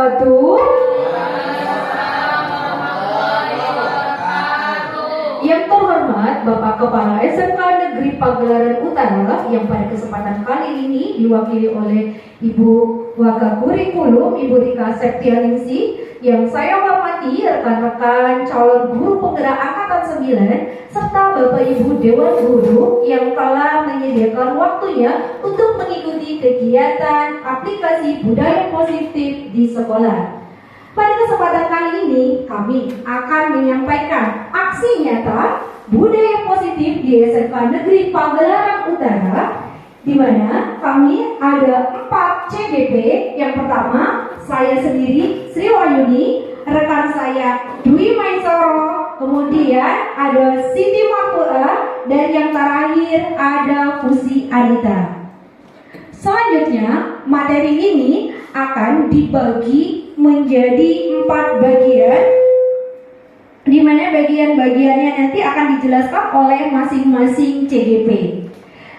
wabarakatuh. Yang terhormat Bapak Kepala SMK Negeri Pagelaran Utara yang pada kesempatan kali ini diwakili oleh Ibu Wakakurikulum Ibu Rika Septianingsih, yang saya hormati rekan-rekan calon guru penggerak Angkatan 9 serta Bapak Ibu Dewan Guru yang telah menyediakan waktunya untuk mengikuti kegiatan aplikasi budaya positif di sekolah. Pada kesempatan kali ini kami akan menyampaikan aksi nyata budaya positif di SMK Negeri Pagelaran Utara, di mana kami ada 4 CGP. Yang pertama, saya sendiri Sri Wahyuni, rekan saya Dwi Maisoro, kemudian ada Siti Marpura, dan yang terakhir ada Fusi Anita. Selanjutnya, materi ini akan dibagi menjadi 4 bagian, di mana bagian-bagiannya nanti akan dijelaskan oleh masing-masing CGP.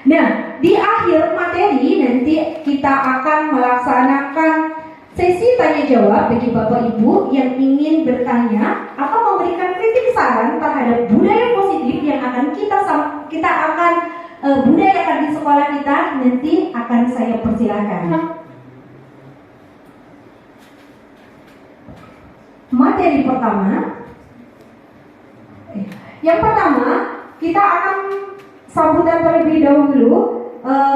Nah, di akhir materi nanti kita akan melaksanakan sesi tanya jawab bagi Bapak Ibu yang ingin bertanya atau memberikan kritik saran terhadap budaya positif yang akan kita akan budayakan di sekolah kita. Nanti akan saya persilakan. Materi pertama, yang pertama kita akan sambutan terlebih dahulu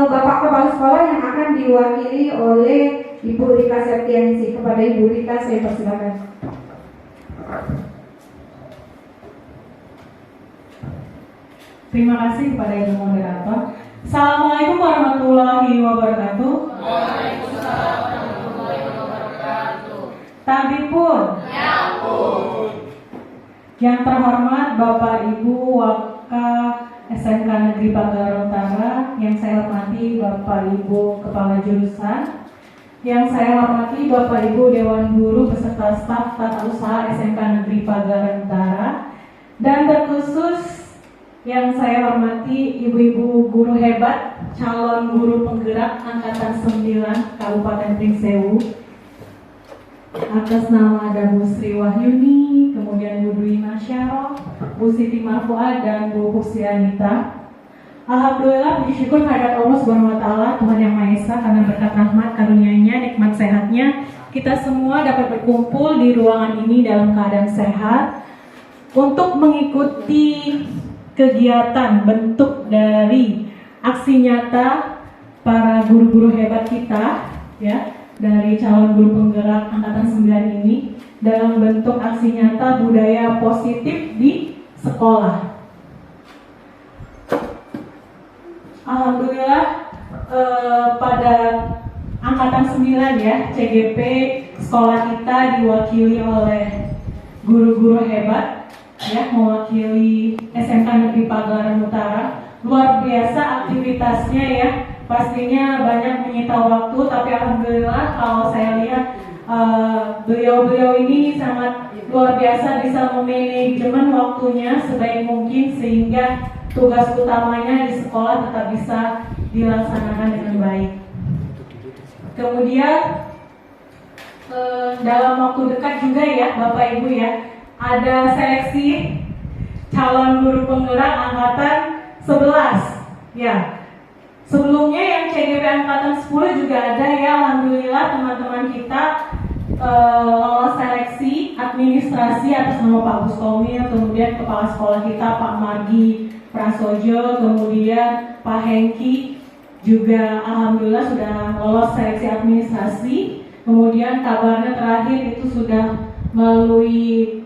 Bapak Kepala Sekolah yang akan diwakili oleh Ibu Rika Septianingsih. Kepada Ibu Rika saya persilakan. Terima kasih kepada Ibu Moderator. Assalamualaikum warahmatullahi wabarakatuh. Waalaikumsalam warahmatullahi wabarakatuh. Tabipun. Ya pun. Yang terhormat Bapak Ibu Waka SMK Negeri Pagelaran Utara, yang saya hormati Bapak Ibu Kepala Jurusan, yang saya hormati Bapak Ibu Dewan Guru beserta staf tata usaha SMK Negeri Pagelaran Utara, dan terkhusus yang saya hormati ibu-ibu guru hebat, calon guru penggerak Angkatan 9 Kabupaten Pringsewu. Atas nama ada Bu Sri Wahyuni, kemudian Bu Dwi Masyaro, Bu Siti Marfuad, dan Bu Fusi Anita. Alhamdulillah, puji syukur kehadirat Allah Subhanahu wa Ta'ala, Tuhan Yang Maha Esa, karena berkat rahmat karunia-Nya, nikmat sehatnya, kita semua dapat berkumpul di ruangan ini dalam keadaan sehat untuk mengikuti kegiatan bentuk dari aksi nyata para guru-guru hebat kita, ya, dari calon guru penggerak Angkatan 9 ini dalam bentuk aksi nyata budaya positif di sekolah. Alhamdulillah, pada Angkatan 9 ya, CGP sekolah kita diwakili oleh guru-guru hebat, ya, mewakili SMK Negeri Pagelaran Utara. Luar biasa aktivitasnya ya, pastinya banyak menyita waktu, tapi alhamdulillah kalau saya lihat beliau-beliau ini sangat luar biasa bisa memanajemen waktunya sebaik mungkin sehingga tugas utamanya di sekolah tetap bisa dilaksanakan dengan baik. Kemudian dalam waktu dekat juga ya Bapak Ibu ya, ada seleksi calon guru penggerak Angkatan 11 ya. Sebelumnya yang CGP Angkatan 10 juga ada ya, alhamdulillah teman-teman kita lolos seleksi administrasi atas nama Pak Bustomil, kemudian kepala sekolah kita Pak Margi Prasojo, kemudian Pak Hengki juga alhamdulillah sudah lolos seleksi administrasi. Kemudian kabarnya terakhir itu sudah melalui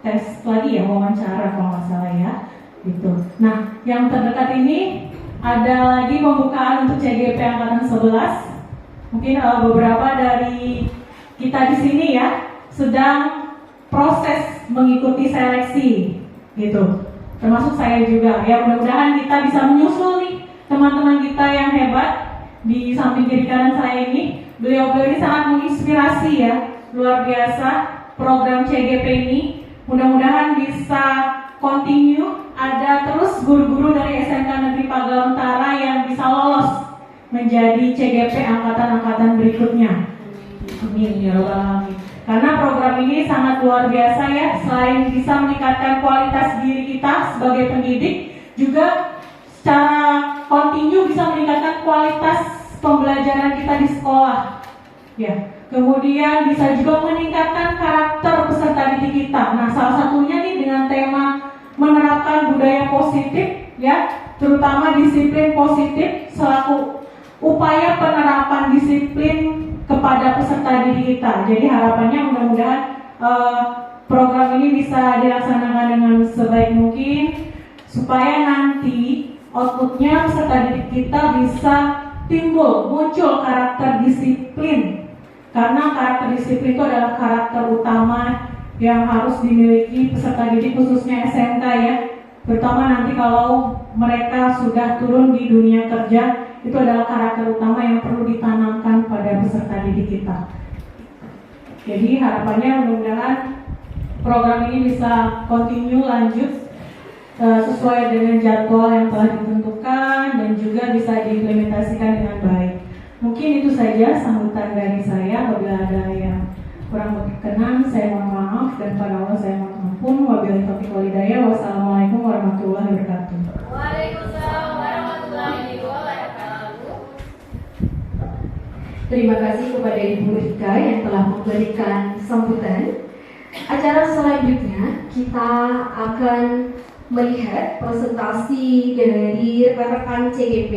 tes lagi ya, wawancara kalau nggak salah ya gitu. Nah, yang terdekat ini ada lagi pembukaan untuk CGP Angkatan 11. Mungkin beberapa dari kita di sini ya sedang proses mengikuti seleksi gitu. Termasuk saya juga ya, mudah-mudahan kita bisa menyusul nih teman-teman kita yang hebat di samping kiri kanan saya ini. Beliau-beliau ini sangat menginspirasi ya, luar biasa program CGP ini. Mudah-mudahan bisa continue, ada terus guru-guru dari SMK Negeri Pagelaran Utara yang bisa lolos menjadi CGP angkatan-angkatan berikutnya. Amin ya rabbal alamin. Karena program ini sangat luar biasa ya, selain bisa meningkatkan kualitas diri kita sebagai pendidik, juga secara kontinu bisa meningkatkan kualitas pembelajaran kita di sekolah. Ya, kemudian bisa juga meningkatkan karakter peserta didik kita. Nah, salah satunya nih dengan tema menerapkan budaya positif, ya, terutama disiplin positif selaku upaya penerapan disiplin kepada peserta didik kita. Jadi harapannya mudah-mudahan program ini bisa dilaksanakan dengan sebaik mungkin supaya nanti outputnya peserta didik kita bisa muncul karakter disiplin. Karena karakter disiplin itu adalah karakter utama yang harus dimiliki peserta didik khususnya SMK ya. Terutama nanti kalau mereka sudah turun di dunia kerja, itu adalah karakter utama yang perlu ditanamkan pada peserta didik kita. Jadi harapannya mudah-mudahan program ini bisa continue lanjut sesuai dengan jadwal yang telah ditentukan dan juga bisa diimplementasikan dengan baik. Mungkin itu saja sambutan dari saya. Apabila ada yang kurang berkenan, saya mohon maaf, dan pada Allah saya mohon ampun. Wabillahi taufiq wal hidayah. Wassalamualaikum warahmatullahi wabarakatuh. Waalaikumsalam warahmatullahi wabarakatuh. Terima kasih kepada Ibu Rika yang telah memberikan sambutan. Acara selanjutnya kita akan melihat presentasi dari rekan-rekan CGP.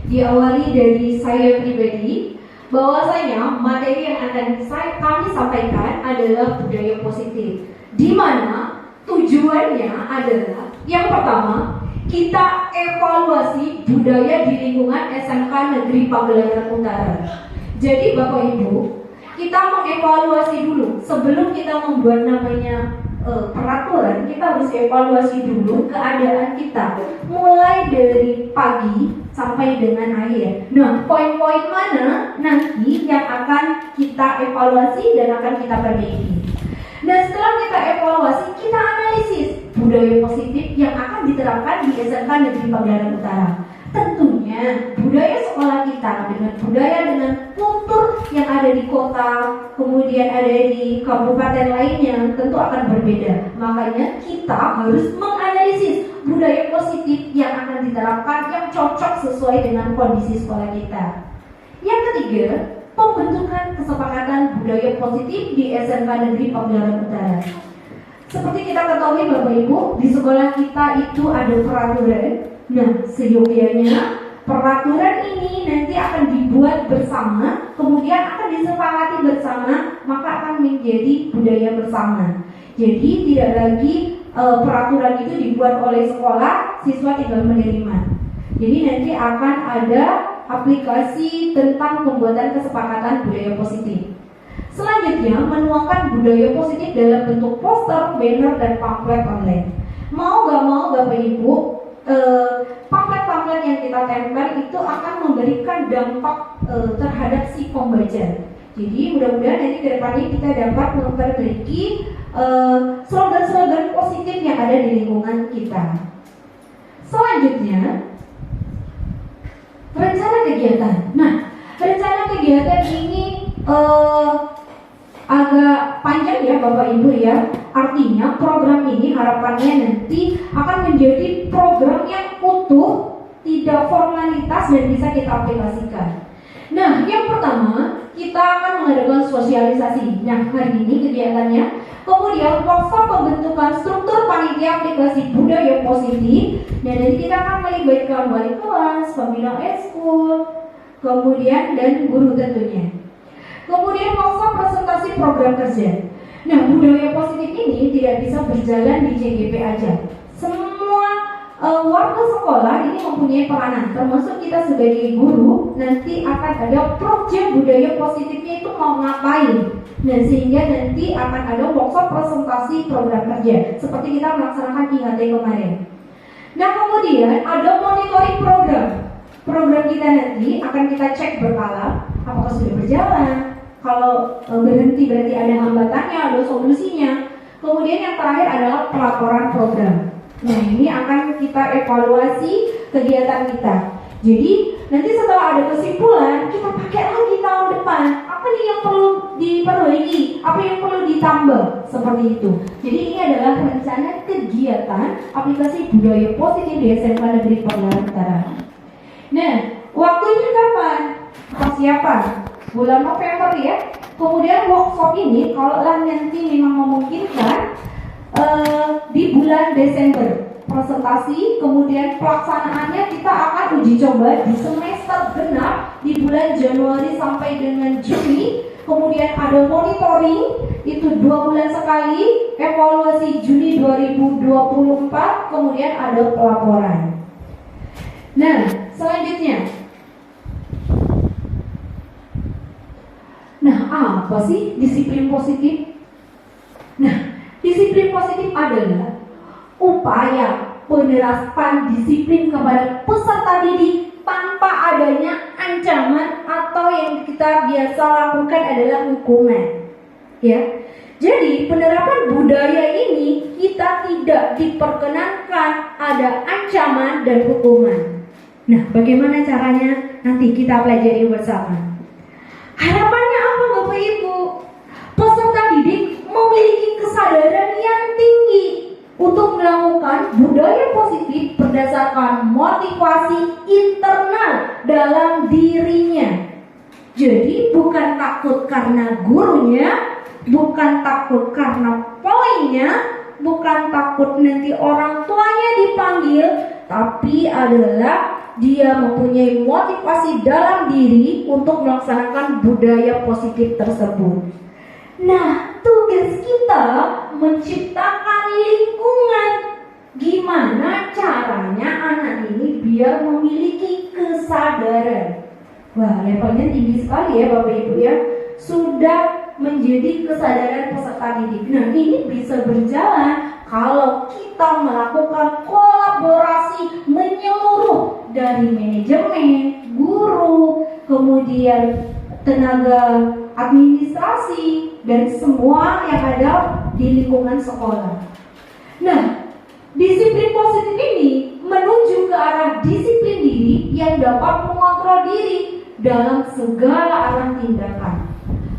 Diawali dari saya pribadi, bahwasanya materi yang akan kami sampaikan adalah budaya positif, di mana tujuannya adalah yang pertama, kita evaluasi budaya di lingkungan SMK Negeri Pagelaran Utara. Jadi Bapak Ibu, kita mengevaluasi dulu sebelum kita membuat namanya peraturan. Kita harus evaluasi dulu keadaan kita mulai dari pagi sampai dengan akhir. Nah, poin-poin mana nanti yang akan kita evaluasi dan akan kita perbaiki. Dan setelah kita evaluasi, kita analisis budaya positif yang akan diterapkan di SMK Negeri Pagelaran Utara. Tentunya budaya sekolah kita dengan kultur yang ada di kota, kemudian ada di kabupaten lainnya, tentu akan berbeda. Makanya kita harus menganalisis budaya positif yang akan diterapkan yang cocok sesuai dengan kondisi sekolah kita. Yang ketiga, pembentukan kesepakatan budaya positif di SMK Negeri Pagelaran Utara. Seperti kita ketahui Bapak Ibu, di sekolah kita itu ada peraturan. Nah, seyogianya peraturan ini nanti akan dibuat bersama, kemudian akan disepakati bersama, maka akan menjadi budaya bersama. Jadi tidak lagi peraturan itu dibuat oleh sekolah, siswa tinggal menerima. Jadi nanti akan ada aplikasi tentang pembuatan kesepakatan budaya positif. Selanjutnya, menuangkan budaya positif dalam bentuk poster, banner, dan pamflet online. Mau gak mau Bapak Ibu, pamflet-pamflet yang kita tempel itu akan memberikan dampak terhadap si pembaca. Jadi mudah-mudahan nanti ke depannya kita dapat memperbaiki slogan-slogan positif yang ada di lingkungan kita. Selanjutnya, rencana kegiatan. Nah, rencana kegiatan ini agak panjang ya Bapak Ibu ya. Artinya program ini harapannya nanti akan menjadi program yang utuh, tidak formalitas, dan bisa kita aplikasikan. Nah, yang pertama kita akan mengadakan sosialisasi. Nah, hari ini kegiatannya. Kemudian workshop pembentukan struktur panitia aplikasi budaya positif. Dan nanti kita akan melibatkan wali kelas, pembina eskul, kemudian dan guru tentunya. Kemudian workshop presentasi program kerja. Nah, budaya positif ini tidak bisa berjalan di CGP aja. Semua warga sekolah ini mempunyai peranan, termasuk kita sebagai guru. Nanti akan ada proyek budaya positifnya itu mau ngapain. Nah, sehingga nanti akan ada workshop presentasi program kerja seperti kita melaksanakan IHT kemarin. Nah, kemudian ada monitoring program. Program kita nanti akan kita cek berkala apakah sudah berjalan. Kalau berhenti berarti ada hambatannya, ada solusinya. Kemudian yang terakhir adalah pelaporan program. Nah, ini akan kita evaluasi kegiatan kita. Jadi nanti setelah ada kesimpulan, kita pakai lagi tahun depan. apa nih yang perlu diperbaiki, apa yang perlu ditambah, seperti itu. Jadi ini adalah rencana kegiatan aplikasi budaya positif di SMK Negeri Pagelaran Utara. Nah, waktunya kapan? Persiapan bulan November ya. Kemudian workshop ini kalau nanti memang memungkinkan di bulan Desember presentasi, kemudian pelaksanaannya kita akan uji coba di semester genap di bulan Januari sampai dengan Juni. Kemudian ada monitoring itu 2 bulan sekali, evaluasi Juni 2024, kemudian ada pelaporan. Nah, selanjutnya, nah apa sih disiplin positif? Nah, disiplin positif adalah upaya penerapan disiplin kepada peserta didik tanpa adanya ancaman atau yang kita biasa lakukan adalah hukuman. Ya. Jadi penerapan budaya ini kita tidak diperkenankan ada ancaman dan hukuman. Nah, bagaimana caranya? Nanti kita pelajari bersama. Harapannya apa Bapak Ibu? Peserta didik memiliki kesadaran yang tinggi untuk melakukan budaya positif berdasarkan motivasi internal dalam dirinya. Jadi bukan takut karena gurunya, bukan takut karena poinnya, bukan takut nanti orang tuanya dipanggil, tapi adalah dia mempunyai motivasi dalam diri untuk melaksanakan budaya positif tersebut. Nah, tugas kita menciptakan lingkungan. Gimana caranya anak ini biar memiliki kesadaran? Wah, levelnya tinggi sekali ya Bapak Ibu ya. Sudah menjadi kesadaran peserta didik. Nah, ini bisa berjalan kalau kita melakukan kolaborasi menyeluruh dari manajemen, guru, kemudian tenaga administrasi, dan semua yang ada di lingkungan sekolah. Nah, disiplin positif ini menuju ke arah disiplin diri yang dapat mengontrol diri dalam segala arah tindakan.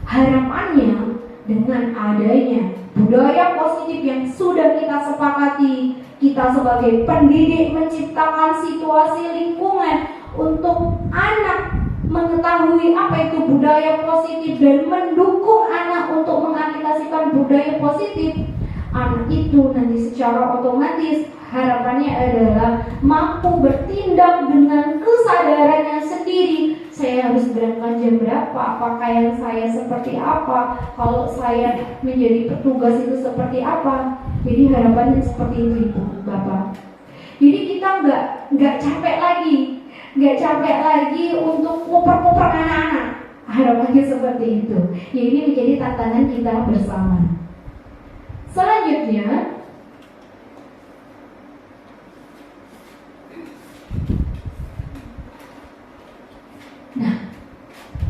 Harapannya dengan adanya budaya positif yang sudah kita sepakati, kita sebagai pendidik menciptakan situasi lingkungan untuk anak mengetahui apa itu budaya positif dan mendukung anak untuk mengaplikasikan budaya positif. Anak itu nanti secara otomatis harapannya adalah mampu bertindak dengan kesadarannya sendiri. Saya harus berangkat jam berapa, pakaian saya seperti apa, kalau saya menjadi petugas itu seperti apa. Jadi harapannya seperti itu Ibu, Bapak. Jadi kita nggak capek lagi untuk ngoper-ngoper anak-anak. Harapannya seperti itu. Ya, ini menjadi tantangan kita bersama. Selanjutnya, nah,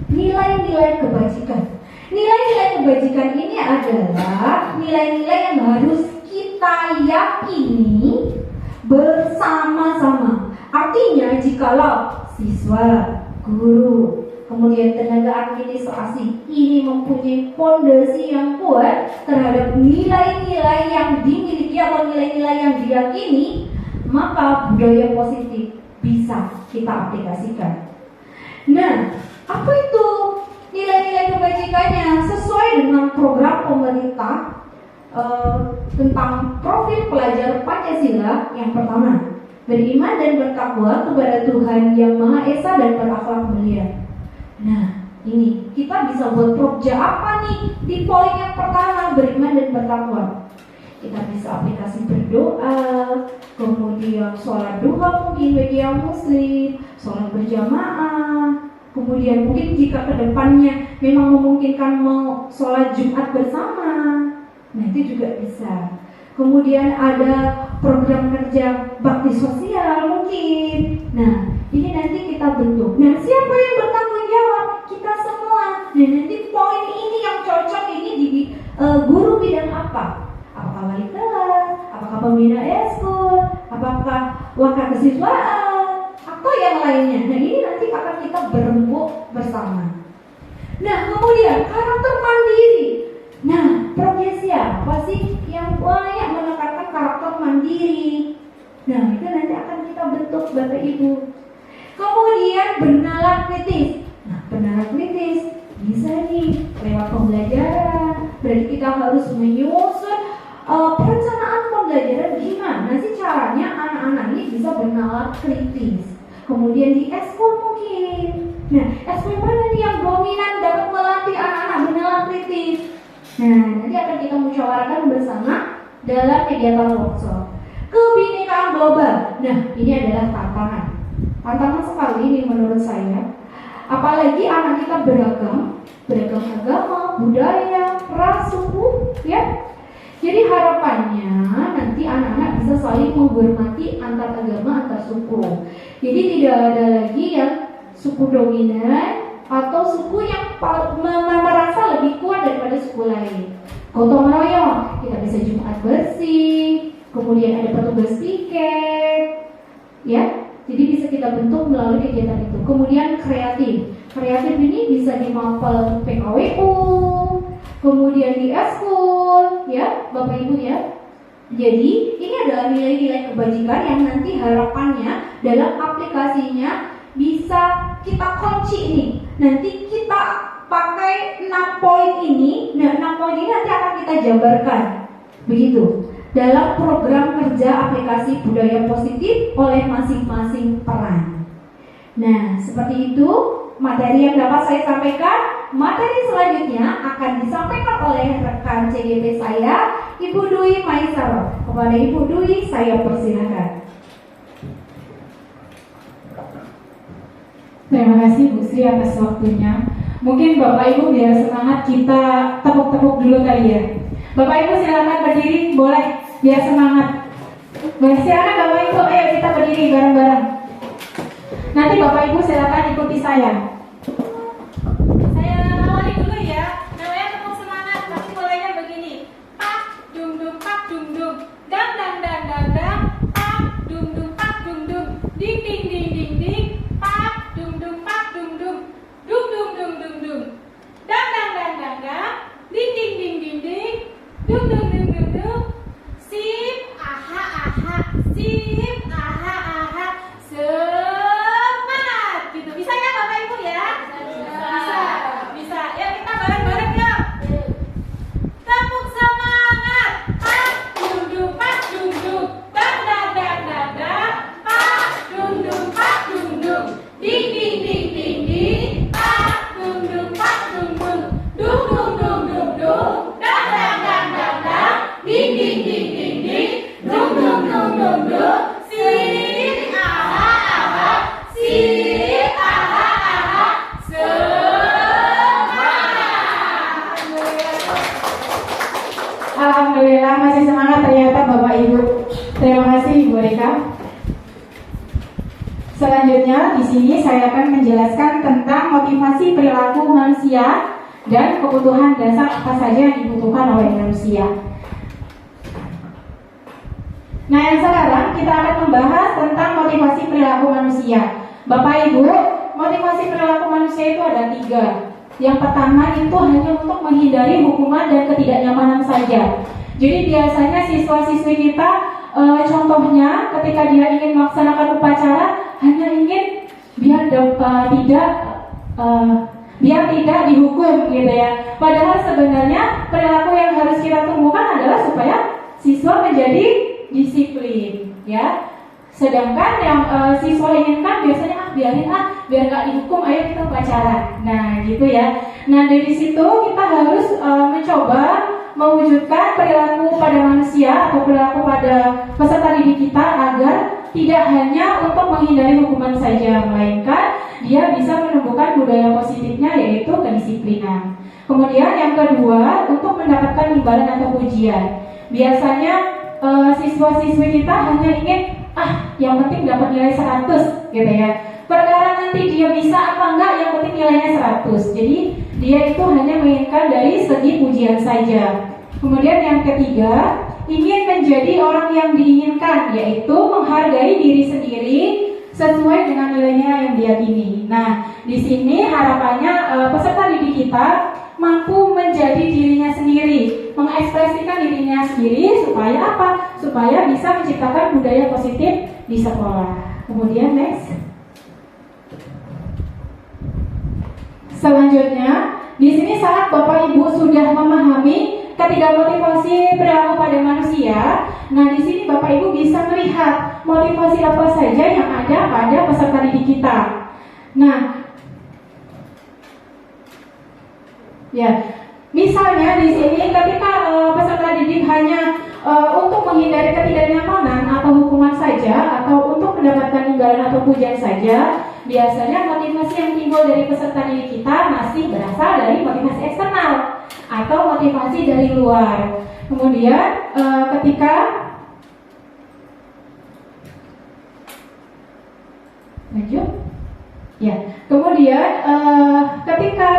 nilai-nilai kebajikan. Nilai-nilai kebajikan ini adalah nilai-nilai yang harus kita yakini bersama-sama. Artinya jikalau siswa, guru, kemudian tenaga administrasi ini mempunyai fondasi yang kuat terhadap nilai-nilai yang dimiliki atau nilai-nilai yang diyakini, maka budaya positif bisa kita aplikasikan. Nah, apa itu nilai-nilai kebajikannya? Sesuai dengan program pemerintah tentang profil pelajar Pancasila, yang pertama, beriman dan bertakwa kepada Tuhan Yang Maha Esa dan berakhlak mulia. Nah, ini kita bisa buat proja apa nih di poin yang pertama, beriman dan bertakwa. Kita bisa aplikasi berdoa, kemudian sholat duha mungkin bagi yang muslim, sholat berjamaah, kemudian mungkin jika kedepannya memang memungkinkan mau sholat Jumat bersama, nah itu juga bisa. Kemudian ada program kerja bakti sosial mungkin. Nah, ini nanti kita bentuk. Nah, siapa yang bertanggung jawab? Kita semua. Nah, nanti poin ini yang cocok ini di guru bidang apa? Apakah wali kelas? Apakah pembina eskul? Apakah wakil kesiswaan? Atau yang lainnya? Nah, ini nanti akan kita berembuk bersama. Nah, kemudian karakter mandiri. Nah, prof siapa sih yang banyak menekankan karakter mandiri? Nah, itu nanti akan kita bentuk Bapak Ibu. Kemudian bernalar kritis. Nah, bernalar kritis bisa nih lewat pembelajaran. Berarti kita harus menyusun perencanaan pembelajaran gimana sih caranya anak-anak ini bisa bernalar kritis. Kemudian di eskul mungkin. Nah, eskul mana nih yang dominan dapat melatih anak-anak bernalar kritis? Nah, nanti akan kita musyawarahkan bersama dalam kegiatan workshop. Kebinekaan global. Nah, ini adalah tantangan. Tantangan sekali ini menurut saya. Apalagi anak kita beragam agama, budaya, ras, suku, ya. Jadi harapannya nanti anak-anak bisa saling menghormati antar agama, antar suku. Jadi tidak ada lagi yang suku dominan atau suku yang merasa lebih kuat daripada suku lain. Gotong royong, kita bisa Jumat bersih, kemudian ada petugas piket, ya. Jadi bisa kita bentuk melalui kegiatan itu. Kemudian kreatif. Kreatif ini bisa di mapel PKWU, kemudian di eskul, ya, Bapak Ibu ya. Jadi ini adalah nilai-nilai kebajikan yang nanti harapannya dalam aplikasinya bisa kita kunci nih. Nanti kita pakai 6 poin ini. Nah, 6 poin ini nanti akan kita jabarkan. Begitu. Dalam program kerja aplikasi budaya positif oleh masing-masing peran. Nah, seperti itu materi yang dapat saya sampaikan. Materi selanjutnya akan disampaikan oleh rekan CGP saya, Ibu Dwi Maisaro. Kepada Ibu Dwi, saya persilakan. Terima kasih Bu Sri atas waktunya. Mungkin Bapak Ibu biar semangat kita tepuk-tepuk dulu kali ya. Bapak Ibu silakan berdiri, boleh biar semangat. Silakan Bapak Ibu, ayo kita berdiri bareng-bareng. Nanti Bapak Ibu silakan ikuti saya. Saya awali dulu ya. Namanya tepuk semangat, tapi mulainya begini. Pak dung dung pak dung dung, dang dang dang dang dang, pak dung dung pak dung dung, ding ding ding ding ding, pak dung dung pak dung dung, dung dung dung dung dung, dang dang dang dang dang, ding ding ding ding ding, dung dung dung dung dung, sip aha aha, sip aha aha, semangat gitu. Bisa ya Bapak Ibu ya? Bisa. Ya kita bareng-bareng ya. Tepuk semangat. Pak dung pak dung dang dang dang dang dang. Pak dung pak dung ding ding ding ding ding. Pak dung pak dung dung dang dang dang dang dang. Ding ding ding ding ding. Dung. Sip aha aha. Sip aha aha. Alhamdulillah masih semangat ternyata Bapak Ibu. Terima kasih Ibu Rika. Selanjutnya di sini saya akan menjelaskan tentang motivasi perilaku manusia dan kebutuhan dasar apa saja yang dibutuhkan oleh manusia. Nah, yang sekarang kita akan membahas tentang motivasi perilaku manusia. Bapak Ibu, motivasi perilaku manusia itu ada 3. Yang pertama itu hanya untuk menghindari hukuman dan ketidaknyamanan saja. Jadi biasanya siswa-siswi kita contohnya ketika dia ingin melaksanakan upacara hanya ingin biar tidak dihukum gitu ya. Padahal sebenarnya perilaku yang harus kita temukan adalah supaya siswa menjadi disiplin ya. Sedangkan yang siswa inginkan biasanya biar nggak dihukum, ayo kita pacaran. Nah gitu ya. Nah dari situ kita harus mencoba mewujudkan perilaku pada manusia atau perilaku pada peserta didik kita agar tidak hanya untuk menghindari hukuman saja, melainkan dia bisa menumbuhkan budaya positifnya yaitu kedisiplinan. Kemudian yang kedua untuk mendapatkan imbalan atau pujian. Biasanya siswa-siswi kita hanya ingin yang penting dapat nilai 100 gitu ya. Perkara nanti dia bisa apa enggak, yang penting nilainya 100. Jadi dia itu hanya menginginkan dari segi pujian saja. Kemudian yang ketiga, ingin menjadi orang yang diinginkan, yaitu menghargai diri sendiri sesuai dengan nilainya yang diyakini. Nah, di sini harapannya peserta didik kita mampu menjadi dirinya sendiri, mengekspresikan dirinya sendiri supaya apa? Supaya bisa menciptakan budaya positif di sekolah. Kemudian next. Selanjutnya, di sini saat Bapak Ibu sudah memahami ketiga motivasi perilaku pada manusia, nah di sini Bapak Ibu bisa melihat motivasi apa saja yang ada pada peserta didik kita. Nah, ya, misalnya di sini ketika peserta didik hanya untuk menghindari ketidaknyamanan atau hukuman saja, atau untuk mendapatkan imbalan atau pujian saja, biasanya motivasi yang timbul dari peserta didik kita masih berasal dari motivasi eksternal atau motivasi dari luar. Kemudian ketika lanjut, ya, kemudian ketika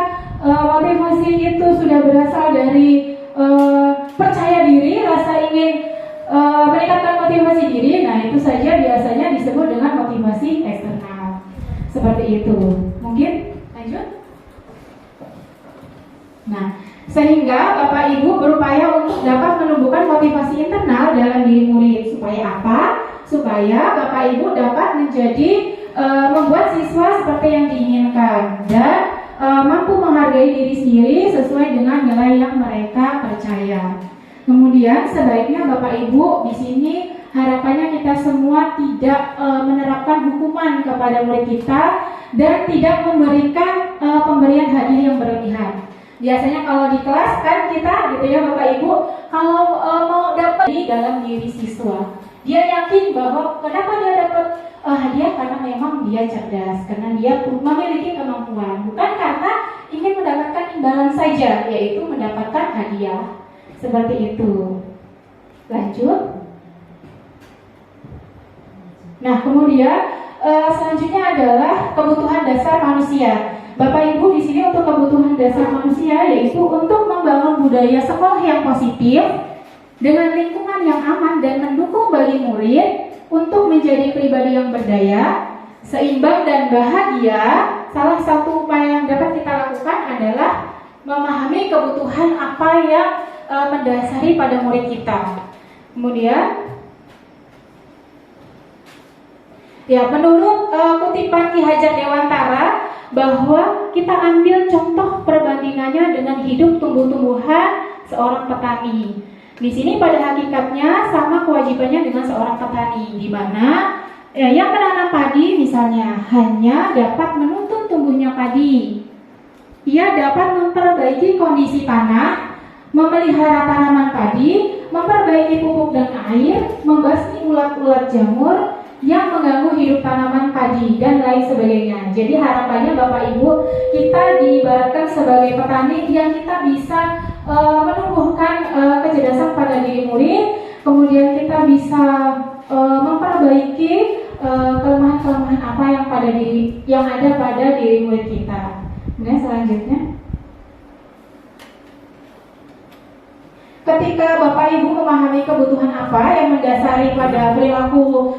motivasi itu sudah berasal dari percaya diri, rasa ingin meningkatkan motivasi diri, nah itu saja biasanya disebut dengan motivasi eksternal. Seperti itu. Mungkin lanjut. Nah, sehingga Bapak Ibu berupaya untuk dapat menumbuhkan motivasi internal dalam diri murid. Supaya apa? Supaya Bapak Ibu dapat menjadi membuat siswa seperti yang diinginkan dan mampu menghargai diri sendiri sesuai dengan nilai yang mereka percaya. Kemudian sebaiknya Bapak Ibu di sini harapannya kita semua tidak menerapkan hukuman kepada murid kita dan tidak memberikan pemberian hadiah yang berlebihan. Biasanya kalau di kelas kan kita gitu ya Bapak Ibu, kalau mau dapat di dalam diri siswa, dia yakin bahwa kenapa dia dapat hadiah karena memang dia cerdas, karena dia memiliki kemampuan, bukan karena ingin mendapatkan imbalan saja, yaitu mendapatkan hadiah. Seperti itu. Lanjut. Nah, kemudian selanjutnya adalah kebutuhan dasar manusia. Bapak Ibu di sini untuk kebutuhan dasar manusia yaitu untuk membangun budaya sekolah yang positif dengan lingkungan yang aman dan mendukung bagi murid untuk menjadi pribadi yang berdaya, seimbang dan bahagia. Salah satu upaya yang dapat kita lakukan adalah memahami kebutuhan apa yang mendasari pada murid kita. Kemudian ya, menurut kutipan Ki Hajar Dewantara bahwa kita ambil contoh perbandingannya dengan hidup tumbuh-tumbuhan seorang petani. Di sini pada hakikatnya sama kewajibannya dengan seorang petani, di mana yang menanam padi misalnya hanya dapat menuntun tumbuhnya padi. Ia dapat memperbaiki kondisi tanah, memelihara tanaman padi, memperbaiki pupuk dan air, membasmi ulat-ulat jamur yang mengganggu hidup tanaman padi dan lain sebagainya. Jadi harapannya Bapak Ibu, kita diibaratkan sebagai petani yang kita bisa menumbuhkan kecerdasan pada diri murid, kemudian kita bisa memperbaiki kelemahan-kelemahan apa yang ada pada diri murid kita. Kemudian selanjutnya, ketika Bapak Ibu memahami kebutuhan apa yang mendasari pada perilaku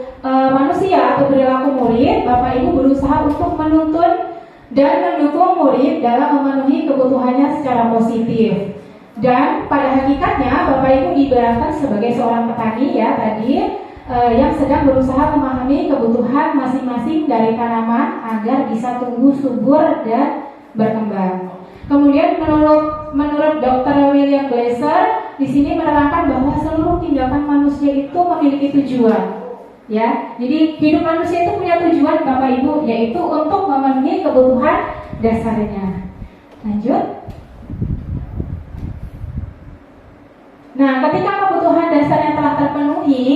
manusia atau perilaku murid, Bapak Ibu berusaha untuk menuntun dan mendukung murid dalam memenuhi kebutuhannya secara positif. Dan pada hakikatnya Bapak Ibu diibaratkan sebagai seorang petani ya tadi, yang sedang berusaha memahami kebutuhan masing-masing dari tanaman agar bisa tumbuh subur dan berkembang. Kemudian menurut Dr. William Glasser di sini menerangkan bahwa seluruh tindakan manusia itu memiliki tujuan. Ya, jadi hidup manusia itu punya tujuan Bapak Ibu, yaitu untuk memenuhi kebutuhan dasarnya. Lanjut. Nah, ketika kebutuhan dasarnya telah terpenuhi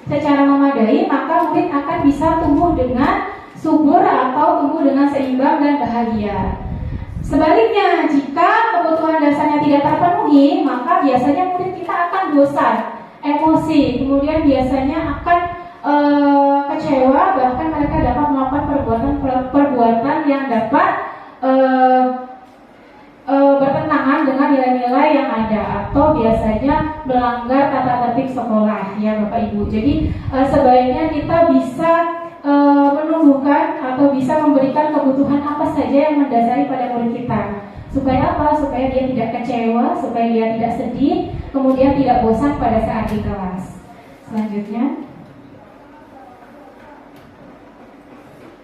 secara memadai, maka murid akan bisa tumbuh dengan subur atau tumbuh dengan seimbang dan bahagia. Sebaliknya, jika kebutuhan dasarnya tidak terpenuhi, maka biasanya murid kita akan bosan, emosi, kemudian biasanya akan kecewa, bahkan mereka dapat melakukan perbuatan yang dapat bertentangan dengan nilai-nilai yang ada, atau biasanya melanggar tata tertib sekolah ya Bapak Ibu. Jadi sebaiknya kita bisa menumbuhkan atau bisa memberikan kebutuhan apa saja yang mendasari pada murid kita. Supaya apa? Supaya dia tidak kecewa, supaya dia tidak sedih, kemudian tidak bosan pada saat di kelas. Selanjutnya,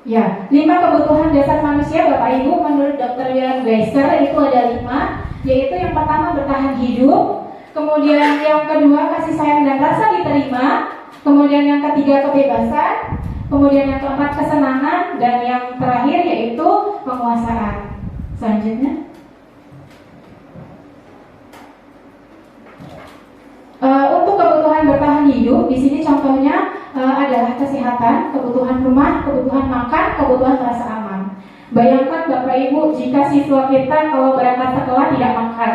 ya, 5 kebutuhan dasar manusia Bapak Ibu menurut Dr. William Geiser itu ada 5, yaitu yang pertama bertahan hidup, kemudian yang kedua kasih sayang dan rasa diterima, kemudian yang ketiga kebebasan, kemudian yang keempat kesenangan, dan yang terakhir yaitu penguasaan. Selanjutnya, untuk kebutuhan bertahan hidup, di sini contohnya adalah kesehatan, kebutuhan rumah, kebutuhan makan, kebutuhan rasa aman. Bayangkan Bapak Ibu, jika siswa kita kalau berangkat sekolah tidak makan,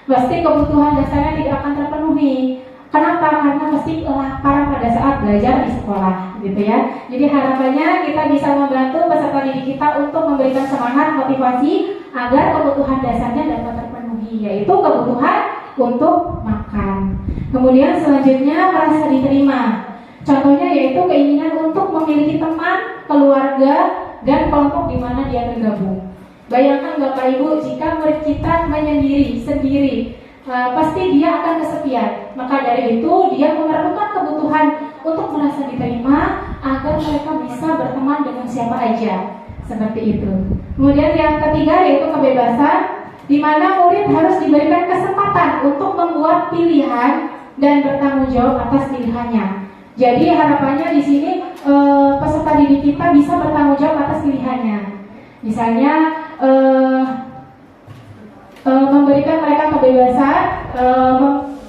pasti kebutuhan dasarnya tidak akan terpenuhi. Kenapa? Karena pasti lapar pada saat belajar di sekolah, gitu ya. Jadi harapannya kita bisa membantu peserta didik kita untuk memberikan semangat, motivasi agar kebutuhan dasarnya dapat terpenuhi, yaitu kebutuhan untuk makan. Kemudian selanjutnya merasa diterima. Contohnya yaitu keinginan untuk memiliki teman, keluarga, dan kelompok di mana dia tergabung. Bayangkan Bapak Ibu, jika murid kita menyendiri, sendiri, pasti dia akan kesepian. Maka dari itu dia memerlukan kebutuhan untuk merasa diterima agar mereka bisa berteman dengan siapa aja. Seperti itu. Kemudian yang ketiga yaitu kebebasan, di mana murid harus diberikan kesempatan untuk membuat pilihan dan bertanggung jawab atas pilihannya. Jadi harapannya di sini peserta didik kita bisa bertanggung jawab atas pilihannya. Misalnya memberikan mereka kebebasan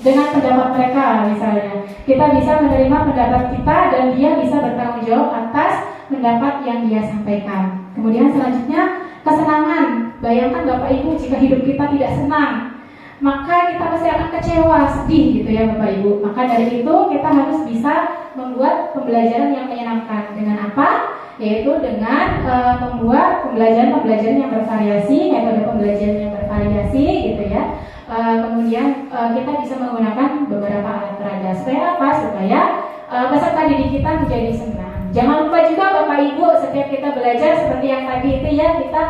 dengan pendapat mereka. Misalnya kita bisa menerima pendapat kita dan dia bisa bertanggung jawab atas pendapat yang dia sampaikan. Kemudian selanjutnya kesenangan. Bayangkan Bapak Ibu, jika hidup kita tidak senang, maka kita pasti akan kecewa, sedih gitu ya Bapak Ibu. Maka dari itu kita harus bisa membuat pembelajaran yang menyenangkan. Dengan apa? Yaitu dengan membuat pembelajaran yang bervariasi, metode pembelajaran yang bervariasi gitu ya. Kemudian kita bisa menggunakan beberapa alat peraga. Supaya apa? Supaya peserta didik kita menjadi senang. Jangan lupa juga Bapak Ibu, setiap kita belajar seperti yang tadi itu ya, kita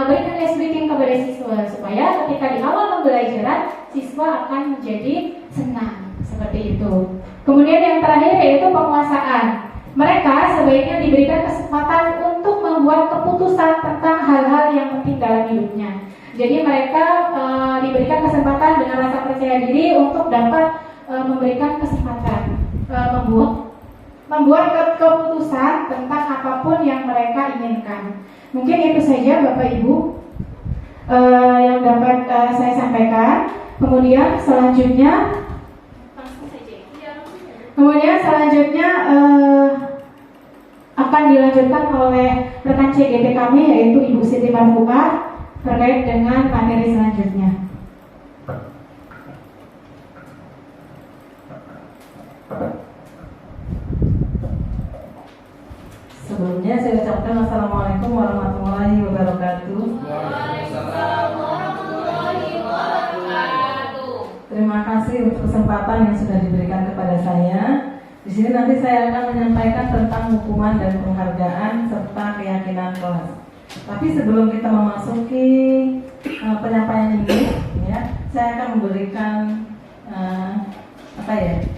berikan ice breaking kepada siswa supaya ketika di awal pembelajaran siswa akan menjadi senang, seperti itu. Kemudian yang terakhir yaitu penguasaan. Mereka sebaiknya diberikan kesempatan untuk membuat keputusan tentang hal-hal yang penting dalam hidupnya. Jadi mereka diberikan kesempatan dengan rasa percaya diri untuk dapat memberikan kesempatan membuat keputusan tentang apapun yang mereka inginkan. Mungkin itu saja Bapak Ibu yang dapat saya sampaikan. Kemudian selanjutnya akan dilanjutkan oleh rekan CGP kami yaitu Ibu Siti Marfukah terkait dengan materi selanjutnya. Sebelumnya saya ucapkan Assalamualaikum warahmatullahi wabarakatuh. Terima kasih untuk kesempatan yang sudah diberikan kepada saya. Di sini nanti saya akan menyampaikan tentang hukuman dan penghargaan serta keyakinan kelas. Tapi sebelum kita memasuki penyampaian ini, ya, saya akan memberikan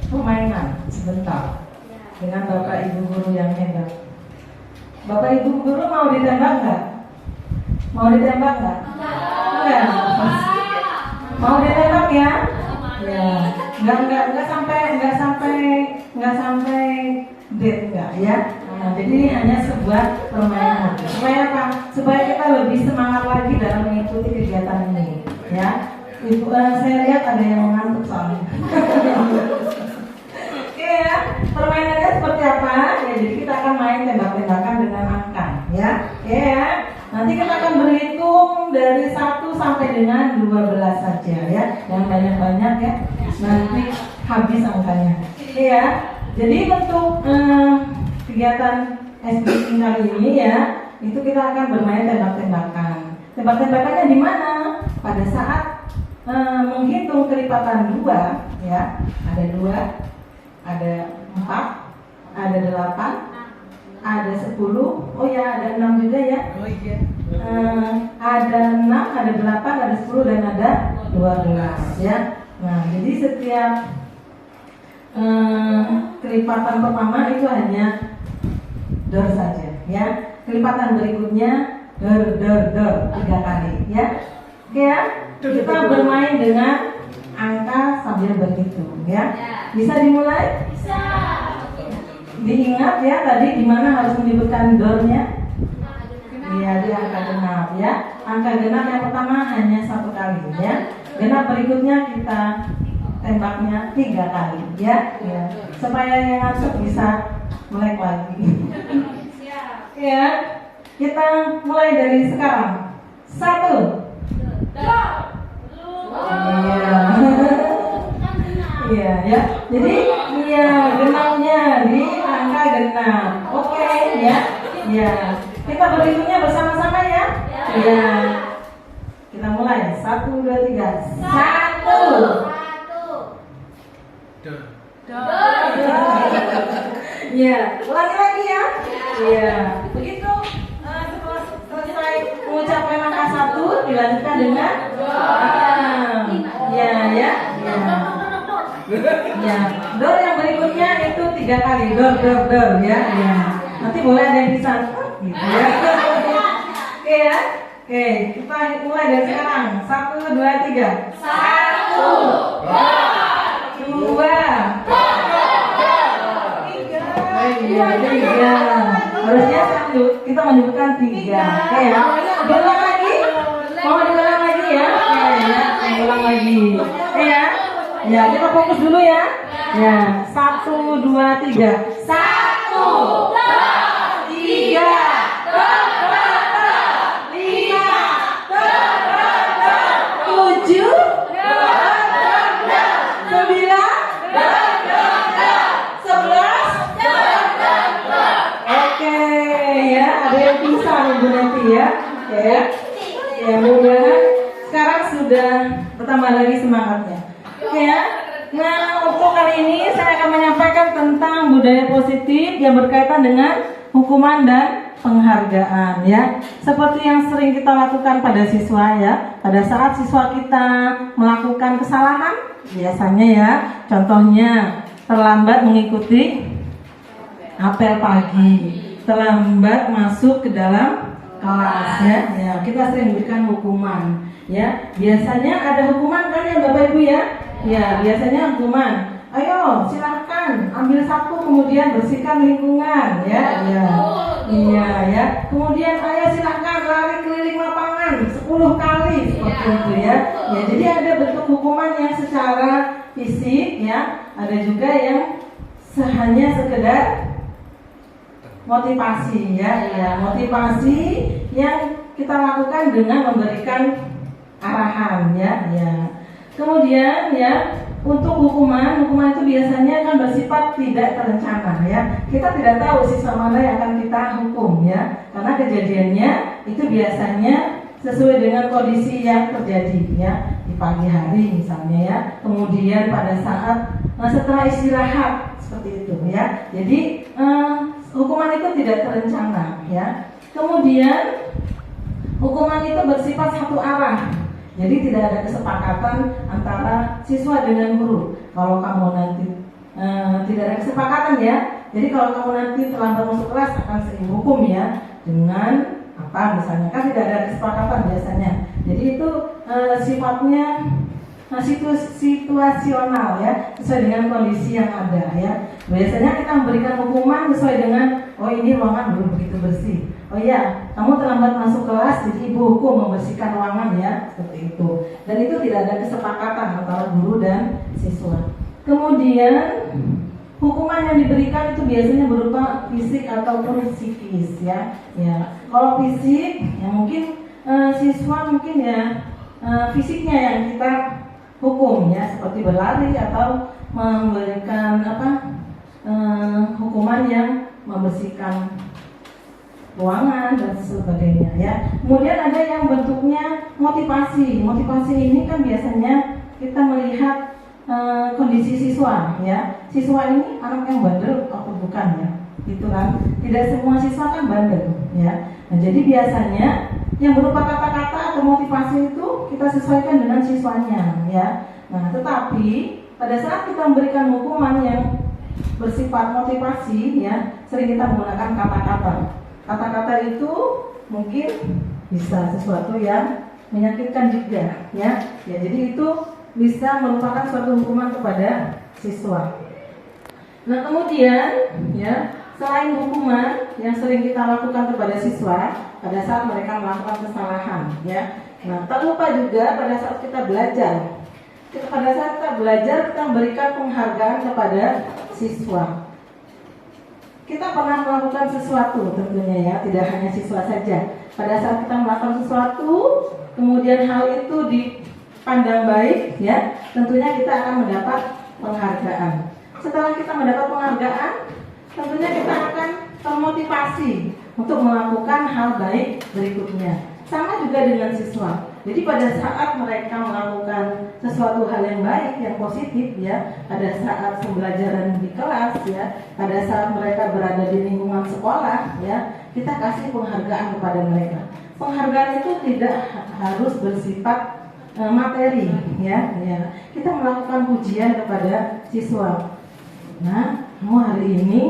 permainan sebentar dengan Bapak Ibu guru yang hebat. Bapak Ibu guru mau ditembak nggak? Mau ditembak nggak? Enggak. Mau ditembak ya? Ya. Nggak sampai date nggak ya? Nah, jadi ini hanya sebuah permainan. Supaya apa? Supaya kita lebih semangat lagi dalam mengikuti kegiatan ini. Ya. Ibu, saya lihat ada yang mengantuk soalnya. Oke ya, permainannya seperti apa? Ya, jadi kita akan main tembak-tembakan dengan angka, ya. Oke ya. Nanti kita akan berhitung dari 1 sampai dengan 12 saja ya. Jangan banyak-banyak ya. Nanti habis angkanya. Oke ya. Jadi untuk kegiatan SBI kali ini ya, itu kita akan bermain tembak-tembakan. Tembak-tembakannya di mana? Pada saat menghitung kelipatan 2 ya. Ada 2, ada 4, ada 8, ada 10. Oh ya, ada 6 juga ya. Oh iya. Ada 6, ada 8, ada 10 dan ada 12 ya. Nah, jadi setiap kelipatan pertama itu hanya dor saja ya. Kelipatan berikutnya dor 3 kali ya. Oke ya. Kita bermain dengan angka sambil berhitung ya. Bisa dimulai? Bisa. Diingat ya tadi di mana harus menyebutkan dornya? Iya, di angka genap ya. Angka genap yang pertama hanya 1 kali ya. Genap berikutnya kita tembaknya 3 kali ya. Ya. Supaya yang ngantuk bisa melek lagi. Ya. Kita mulai dari sekarang. 1. Iya. Iya ya. Jadi iya genapnya di angka genap. Oke ya. Ya. Kita berhitungnya bersama-sama ya. Ya. Kita mulai. 1, 2, 3. 1. Ya. Ulangi lagi ya. Ya. Begitu setelah selesai mengucapkan angka 1 dilanjutkan dengan ya ya. Ya. Ya, dor yang berikutnya itu 3 kali dor ya. Ya. Nanti boleh ada yang bisa gitu ya. Oke ya. Oke, kita mulai dari sekarang. 1, 2, 3. 1, 2, 3. Harusnya kita menyebutkan 3. Oke ya. Diulang lagi. Mau diulang lagi ya? Oke ya. Diulang lagi. Oke ya. Ya, kita fokus dulu ya. Ya, 1, 2, 3. 1, 3, 7, 9, 11. Oke ya, ada yang bisa Bu Nanti ya. Oke ya. Ya, mudah-mudahan sekarang sudah bertambah lagi semangatnya. Oke ya. Nah, untuk kali ini saya akan menyampaikan tentang budaya positif yang berkaitan dengan hukuman dan penghargaan ya. Seperti yang sering kita lakukan pada siswa ya. Pada saat siswa kita melakukan kesalahan, biasanya ya, contohnya terlambat mengikuti apel pagi, terlambat masuk ke dalam kelas ya. Ya, kita sering berikan hukuman ya. Biasanya ada hukuman kan ya Bapak Ibu ya. Ya, biasanya hukuman. Ayo, silahkan ambil sapu kemudian bersihkan lingkungan ya. Ya. Iya ya. Kemudian ayo silahkan lari keliling lapangan 10 kali seperti itu ya. Ya, jadi ada bentuk hukuman yang secara fisik ya. Ada juga yang hanya sekedar motivasi ya. Ya, motivasi yang kita lakukan dengan memberikan arahan ya. Ya. Kemudian ya, untuk hukuman itu biasanya kan bersifat tidak terencana ya. Kita tidak tahu siswa mana yang akan kita hukum ya. Karena kejadiannya itu biasanya sesuai dengan kondisi yang terjadi ya. Di pagi hari misalnya ya. Kemudian pada saat setelah istirahat seperti itu ya. Jadi hukuman itu tidak terencana ya. Kemudian hukuman itu bersifat satu arah. Jadi tidak ada kesepakatan antara siswa dengan guru. Kalau kamu nanti tidak ada kesepakatan ya. Jadi kalau kamu nanti terlambat masuk kelas akan saya hukum ya dengan apa misalnya, kan tidak ada kesepakatan biasanya. Jadi itu sifatnya situasional ya, sesuai dengan kondisi yang ada ya. Biasanya kita memberikan hukuman sesuai dengan oh ini ruangan belum begitu bersih. Oh iya, kamu terlambat masuk kelas, jadi ibu hukum membersihkan ruangan ya, seperti itu. Dan itu tidak ada kesepakatan antara guru dan siswa. Kemudian hukuman yang diberikan itu biasanya berupa fisik ataupun psikis ya. Ya, kalau fisik, ya mungkin siswa mungkin ya fisiknya yang kita hukum ya, seperti berlari atau memberikan hukuman yang membersihkan ruangan dan sebagainya ya. Kemudian ada yang bentuknya motivasi. Motivasi ini kan biasanya kita melihat kondisi siswa ya. Siswa ini anak yang bandel atau bukan ya. gitu kan. Tidak semua siswa kan bandel, ya. Nah, jadi biasanya yang berupa kata-kata atau motivasi itu kita sesuaikan dengan siswanya, ya. Nah, tetapi pada saat kita memberikan hukuman yang bersifat motivasi, ya, sering kita menggunakan kata-kata. Kata-kata itu mungkin bisa sesuatu yang menyakitkan juga, ya. Ya, jadi itu bisa merupakan suatu hukuman kepada siswa. Nah, kemudian, ya, selain hukuman yang sering kita lakukan kepada siswa pada saat mereka melakukan kesalahan, ya. Nah, tak lupa juga pada saat kita belajar. Pada saat kita belajar, kita memberikan penghargaan kepada siswa. Kita pernah melakukan sesuatu tentunya, ya, tidak hanya siswa saja. Pada saat kita melakukan sesuatu, kemudian hal itu dipandang baik, ya, tentunya kita akan mendapat penghargaan. Setelah kita mendapat penghargaan, tentunya kita akan termotivasi untuk melakukan hal baik berikutnya. Sama juga dengan siswa. Jadi pada saat mereka melakukan sesuatu hal yang baik, yang positif, ya, pada saat pembelajaran di kelas, ya, pada saat mereka berada di lingkungan sekolah, ya, kita kasih penghargaan kepada mereka. Penghargaan itu tidak harus bersifat materi, ya, ya. Kita melakukan pujian kepada siswa. Nah, kamu hari ini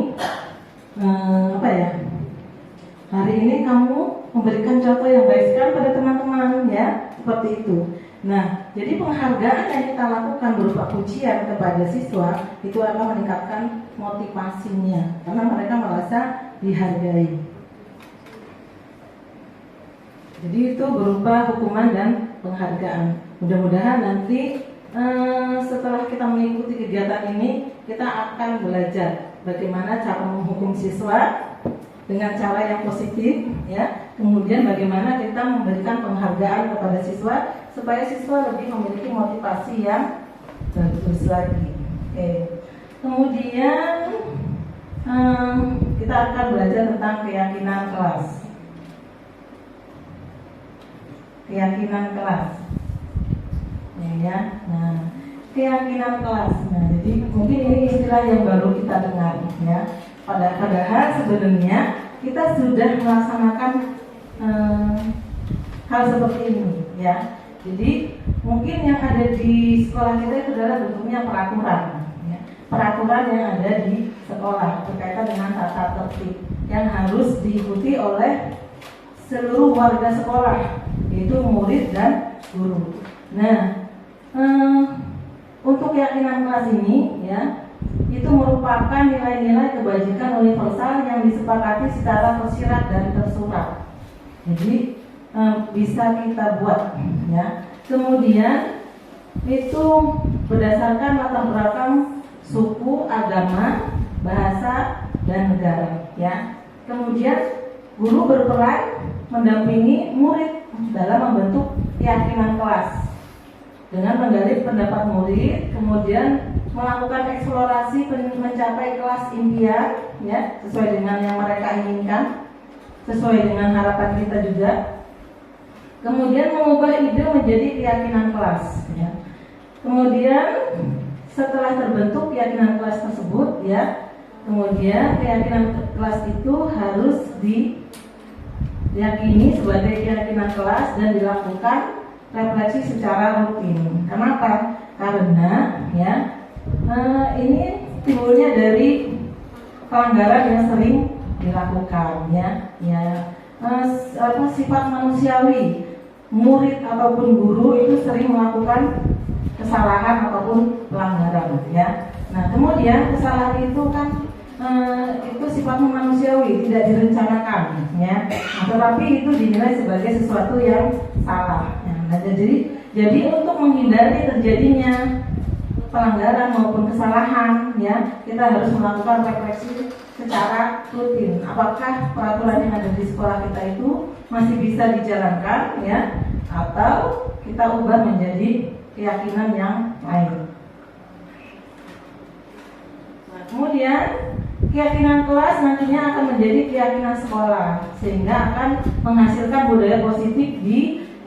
hari ini kamu memberikan contoh yang baik sekali pada teman-teman, ya, seperti itu. Nah, jadi penghargaan yang kita lakukan berupa pujian kepada siswa itu akan meningkatkan motivasinya karena mereka merasa dihargai. Jadi itu berupa hukuman dan penghargaan. Mudah-mudahan nanti setelah kita mengikuti kegiatan ini, kita akan belajar bagaimana cara menghukum siswa dengan cara yang positif, ya. Kemudian bagaimana kita memberikan penghargaan kepada siswa supaya siswa lebih memiliki motivasi yang bagus lagi. Oke. Kemudian kita akan belajar tentang keyakinan kelas. Keyakinan kelas. Ya. Nah, keyakinan kelas. Nah, jadi mungkin ini istilah yang baru kita dengar, ya. Padahal sebenarnya kita sudah melaksanakan hal seperti ini, ya. Jadi mungkin yang ada di sekolah kita itu adalah bentuknya peraturan, ya. Peraturan yang ada di sekolah berkaitan dengan tata tertib yang harus diikuti oleh seluruh warga sekolah, yaitu murid dan guru. Nah, untuk keyakinan kelas ini, ya, itu merupakan nilai-nilai kebajikan universal yang disepakati secara tersirat dan tersurat. Jadi bisa kita buat, ya. Kemudian itu berdasarkan latar belakang suku, agama, bahasa, dan negara, ya. Kemudian guru berperan mendampingi murid dalam membentuk keyakinan kelas dengan menggali pendapat murid, kemudian melakukan eksplorasi mencapai kelas impian, ya, sesuai dengan yang mereka inginkan, sesuai dengan harapan kita juga. Kemudian mengubah ide menjadi keyakinan kelas, ya. Kemudian setelah terbentuk keyakinan kelas tersebut, ya, kemudian keyakinan kelas itu harus diyakini sebagai keyakinan kelas dan dilakukan refleksi secara rutin. Kenapa? Karena, ya, ini timbulnya dari pelanggaran yang sering dilakukan, ya, ya. Sifat manusiawi murid ataupun guru itu sering melakukan kesalahan ataupun pelanggaran, ya. Nah, kemudian kesalahan itu kan itu sifatnya manusiawi, tidak direncanakan, ya. Nah, tetapi itu dinilai sebagai sesuatu yang salah. Nah, jadi untuk menghindari terjadinya pelanggaran maupun kesalahan, ya, kita harus melakukan refleksi secara rutin. Apakah peraturan yang ada di sekolah kita itu masih bisa dijalankan, ya, atau kita ubah menjadi keyakinan yang lain. Nah, kemudian keyakinan kelas nantinya akan menjadi keyakinan sekolah, sehingga akan menghasilkan budaya positif di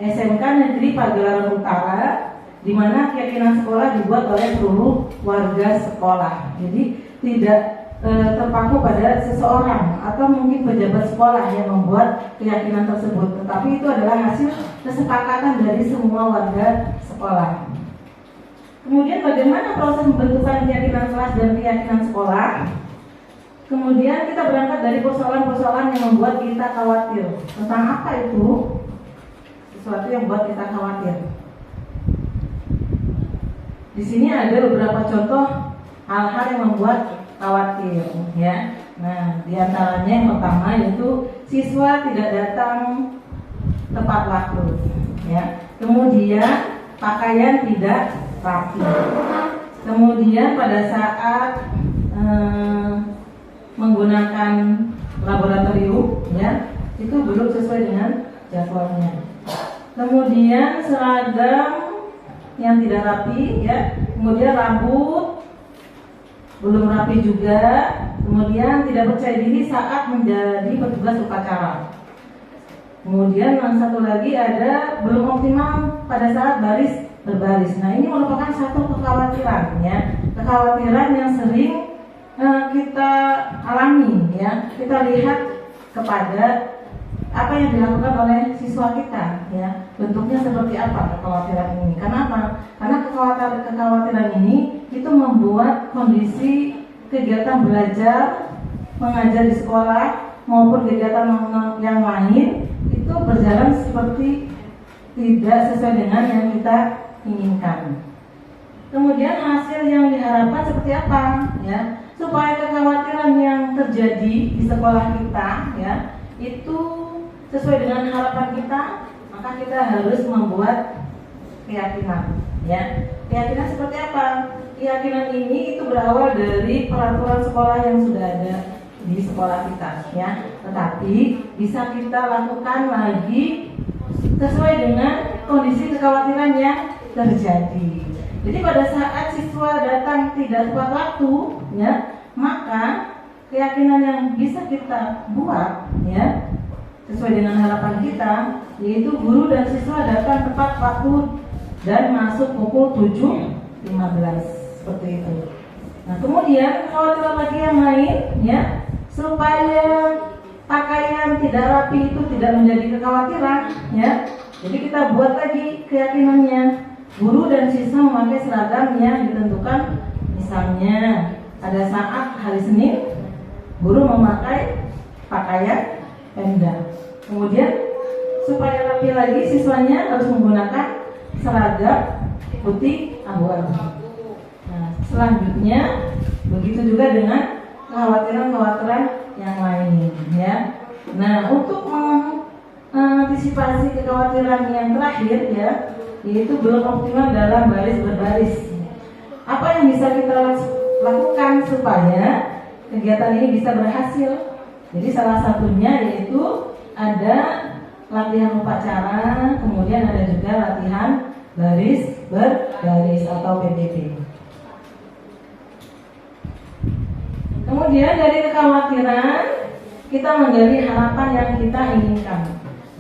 SMK Negeri Pagelaran Utara, di mana keyakinan sekolah dibuat oleh seluruh warga sekolah. Jadi tidak terpaku pada seseorang atau mungkin pejabat sekolah yang membuat keyakinan tersebut, tetapi itu adalah hasil kesepakatan dari semua warga sekolah. Kemudian bagaimana proses pembentukan keyakinan kelas dan keyakinan sekolah? Kemudian kita berangkat dari persoalan-persoalan yang membuat kita khawatir. Tentang apa itu? Sesuatu yang membuat kita khawatir. Di sini ada beberapa contoh hal-hal yang membuat khawatir, ya. Nah, diantaranya yang pertama yaitu siswa tidak datang tepat waktu, ya. Kemudian pakaian tidak rapi. Kemudian pada saat menggunakan laboratorium, ya, itu belum sesuai dengan jadwalnya. Kemudian seragam yang tidak rapi, ya. Kemudian rambut belum rapi juga, kemudian tidak percaya diri saat menjadi petugas upacara. Kemudian yang satu lagi ada belum optimal pada saat baris berbaris. Nah, ini merupakan satu kekhawatiran, ya, kekhawatiran yang sering kita alami, ya. Kita lihat kepada apa yang dilakukan oleh siswa kita, ya, bentuknya seperti apa kekhawatiran ini. Kenapa? Karena kekhawatiran ini itu membuat kondisi kegiatan belajar, mengajar di sekolah maupun kegiatan yang lain itu berjalan seperti tidak sesuai dengan yang kita inginkan. Kemudian hasil yang diharapkan seperti apa, ya, supaya kekhawatiran yang terjadi di sekolah kita, ya, itu sesuai dengan harapan kita, maka kita harus membuat keyakinan, ya. Keyakinan seperti apa? Keyakinan ini itu berawal dari peraturan sekolah yang sudah ada di sekolah kita, ya. Tetapi bisa kita lakukan lagi sesuai dengan kondisi kekhawatiran yang terjadi. Jadi pada saat siswa datang tidak tepat waktu, ya, maka keyakinan yang bisa kita buat, ya, sesuai dengan harapan kita, yaitu guru dan siswa datang tepat waktu dan masuk pukul 7.15, seperti itu. Nah, kemudian kekhawatiran lagi yang lain, ya, supaya pakaian tidak rapi itu tidak menjadi kekhawatiran, ya. Jadi kita buat lagi keyakinannya, guru dan siswa memakai seragam yang ditentukan. Misalnya pada saat hari Senin, guru memakai pakaian pemda. Kemudian supaya rapi lagi, siswanya harus menggunakan seragam putih abu-abu. Nah, selanjutnya begitu juga dengan kekhawatiran-kekhawatiran yang lain, ya. Nah, untuk mengantisipasi kekhawatiran yang terakhir, ya, yaitu belum optimal dalam baris berbaris. Apa yang bisa kita lakukan supaya kegiatan ini bisa berhasil? Jadi salah satunya yaitu ada latihan upacara, kemudian ada juga latihan baris berbaris atau PBB. Kemudian dari kekhawatiran kita menggali harapan yang kita inginkan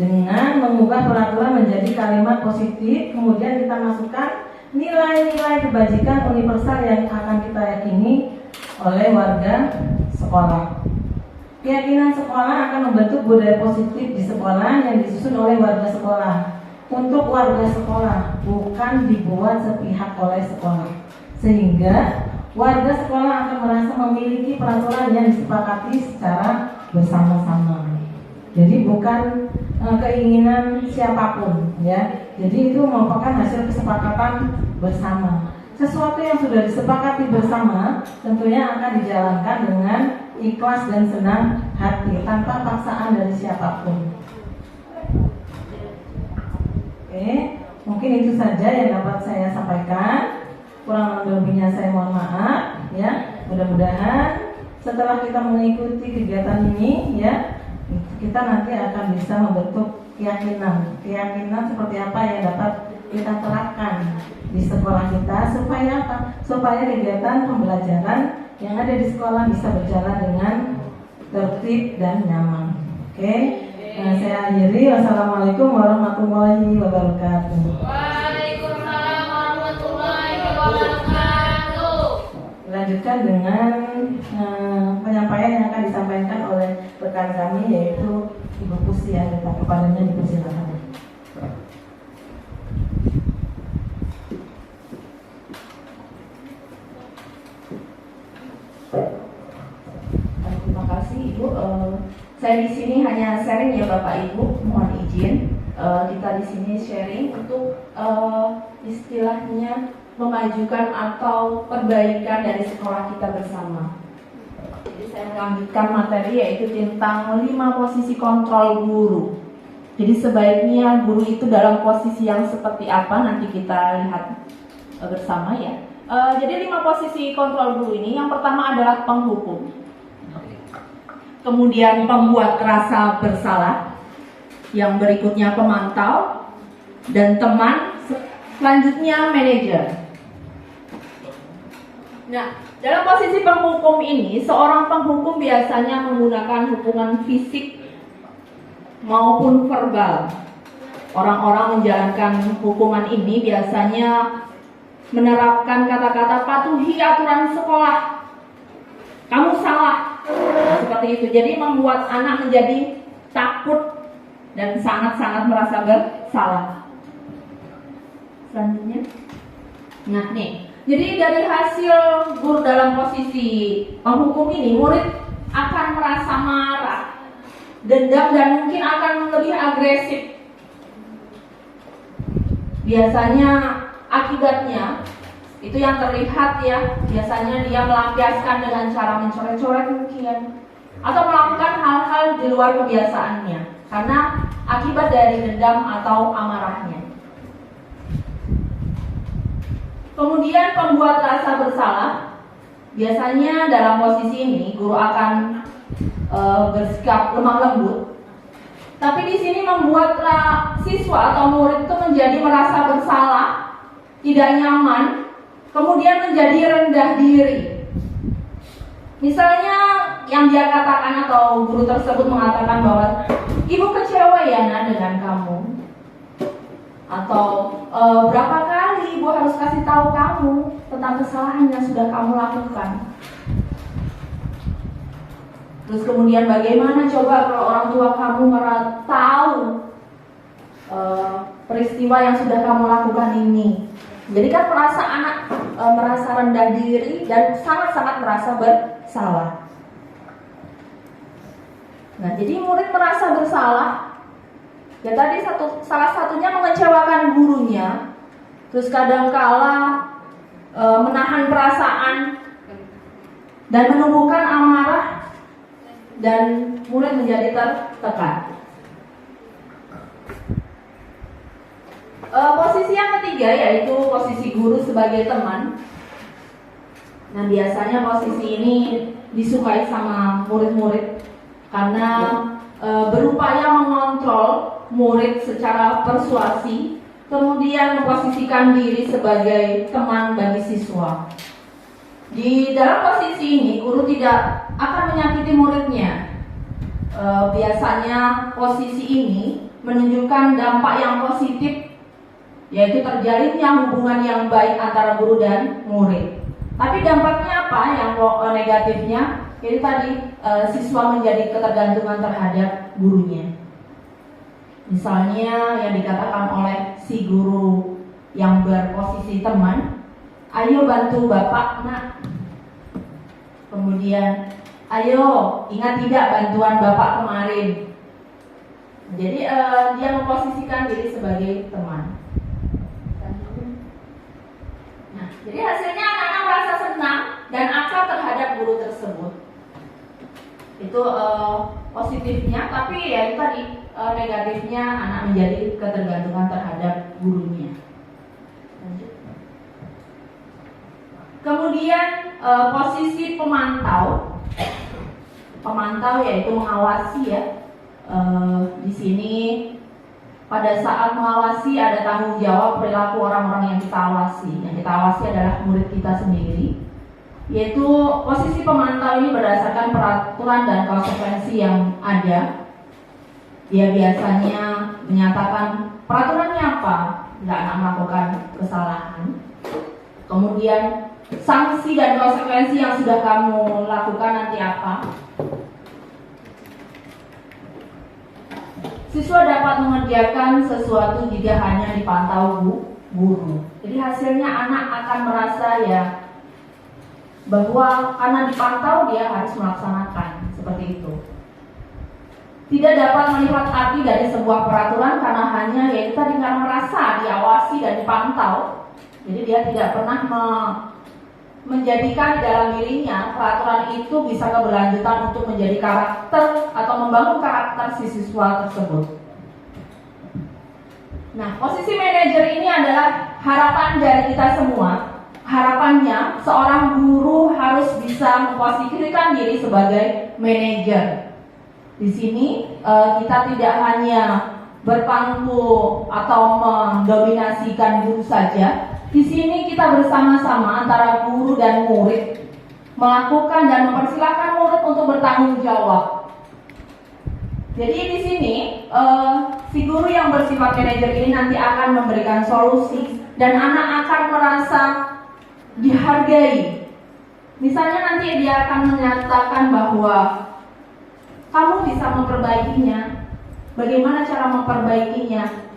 dengan mengubah peraturan menjadi kalimat positif. Kemudian kita masukkan nilai-nilai kebajikan universal yang akan kita yakini oleh warga sekolah. Keyakinan sekolah akan membentuk budaya positif di sekolah yang disusun oleh warga sekolah untuk warga sekolah, bukan dibuat sepihak oleh sekolah, sehingga warga sekolah akan merasa memiliki peraturan yang disepakati secara bersama-sama. Jadi bukan keinginan siapapun, ya. Jadi itu merupakan hasil kesepakatan bersama. Sesuatu yang sudah disepakati bersama tentunya akan dijalankan dengan ikhlas dan senang hati tanpa paksaan dari siapapun. Oke, mungkin itu saja yang dapat saya sampaikan. Kurang lebihnya saya mohon maaf, ya. Mudah-mudahan setelah kita mengikuti kegiatan ini, ya, kita nanti akan bisa membentuk keyakinan seperti apa yang dapat kita terapkan di sekolah kita supaya apa? Supaya kegiatan pembelajaran yang ada di sekolah bisa berjalan dengan tertib dan nyaman. Oke, nah, saya akhiri. Wassalamualaikum warahmatullahi wabarakatuh. Waalaikumsalam warahmatullahi wabarakatuh. Lanjut. lanjutkan dengan penyampaian yang akan disampaikan oleh rekan kami yaitu Ibu Pusi Anita. Kepadanya dipersilakan. Terima kasih Ibu. Saya di sini hanya sharing ya Bapak Ibu, mohon izin. Kita di sini sharing untuk istilahnya memajukan atau perbaikan dari sekolah kita bersama. Jadi saya melanjutkan materi yaitu tentang 5 posisi kontrol guru. Jadi sebaiknya guru itu dalam posisi yang seperti apa nanti kita lihat bersama ya. Jadi 5 posisi kontrol guru ini, yang pertama adalah penghukum, kemudian pembuat rasa bersalah, yang berikutnya pemantau, dan teman, selanjutnya manajer. Nah, dalam posisi penghukum ini, seorang penghukum biasanya menggunakan hukuman fisik maupun verbal. Orang-orang menjalankan hukuman ini biasanya menerapkan kata-kata patuhi aturan sekolah, kamu salah, seperti itu. Jadi membuat anak menjadi takut dan sangat-sangat merasa bersalah. Selanjutnya, nah nih, jadi dari hasil guru dalam posisi penghukum ini, murid akan merasa marah, dendam, dan mungkin akan lebih agresif. Biasanya akibatnya itu yang terlihat ya, biasanya dia melampiaskan dengan cara mencoret-coret mungkin, atau melakukan hal-hal di luar kebiasaannya karena akibat dari dendam atau amarahnya. Kemudian pembuat rasa bersalah, biasanya dalam posisi ini guru akan bersikap lemah lembut, tapi di sini membuat siswa atau murid itu menjadi merasa bersalah, tidak nyaman, kemudian menjadi rendah diri. Misalnya yang dia katakan atau guru tersebut mengatakan bahwa ibu kecewa ya Nak dengan kamu, atau berapa kali ibu harus kasih tahu kamu tentang kesalahan yang sudah kamu lakukan. Terus kemudian bagaimana coba kalau orang tua kamu tahu peristiwa yang sudah kamu lakukan ini. Jadi kan merasa anak merasa rendah diri dan sangat-sangat merasa bersalah. Nah, jadi murid merasa bersalah. Ya tadi salah satunya mengecewakan gurunya, terus kadangkala menahan perasaan dan menumbuhkan amarah, dan murid menjadi tertekan. Posisi yang ketiga yaitu posisi guru sebagai teman. Nah, biasanya posisi ini disukai sama murid-murid karena berupaya mengontrol murid secara persuasi, kemudian memposisikan diri sebagai teman bagi siswa. Di dalam posisi ini, guru tidak akan menyakiti muridnya. Biasanya posisi ini menunjukkan dampak yang positif, yaitu terjalinnya hubungan yang baik antara guru dan murid. Tapi dampaknya apa? Yang negatifnya, itu tadi siswa menjadi ketergantungan terhadap gurunya. Misalnya yang dikatakan oleh si guru yang berposisi teman, ayo bantu bapak Nak. Kemudian, ayo ingat tidak bantuan bapak kemarin. Jadi dia memposisikan diri sebagai teman. Nah, jadi hasilnya anak-anak merasa senang dan akrab terhadap guru tersebut. Itu positifnya, tapi ya itu tadi negatifnya anak menjadi ketergantungan terhadap gurunya. Lanjut. Kemudian posisi pemantau, yaitu mengawasi ya. Di sini pada saat mengawasi ada tanggung jawab perilaku orang-orang yang kita awasi. Yang kita awasi adalah murid kita sendiri. Yaitu posisi pemantau ini berdasarkan peraturan dan konsekuensi yang ada. Dia biasanya menyatakan peraturannya apa, tidak anak melakukan kesalahan. Kemudian sanksi dan konsekuensi yang sudah kamu lakukan nanti apa? Siswa dapat mengerjakan sesuatu jika hanya dipantau guru. Jadi hasilnya anak akan merasa ya bahwa karena dipantau dia harus melaksanakan seperti itu. Tidak dapat melihat arti dari sebuah peraturan karena hanya yaitu tadi karena merasa diawasi dan dipantau. Jadi dia tidak pernah menjadikan di dalam dirinya peraturan itu bisa keberlanjutan untuk menjadi karakter atau membangun karakter si siswa tersebut. Nah, posisi manajer ini adalah harapan dari kita semua. Harapannya seorang guru harus bisa memposisikan diri sebagai manajer. Di sini kita tidak hanya berpangku atau mendominasikan guru saja. Di sini kita bersama-sama antara guru dan murid melakukan dan mempersilahkan murid untuk bertanggung jawab. Jadi di sini si guru yang bersifat manajer ini nanti akan memberikan solusi dan anak akan merasa dihargai. Misalnya nanti dia akan menyatakan bahwa kamu bisa memperbaikinya. Bagaimana cara memperbaikinya?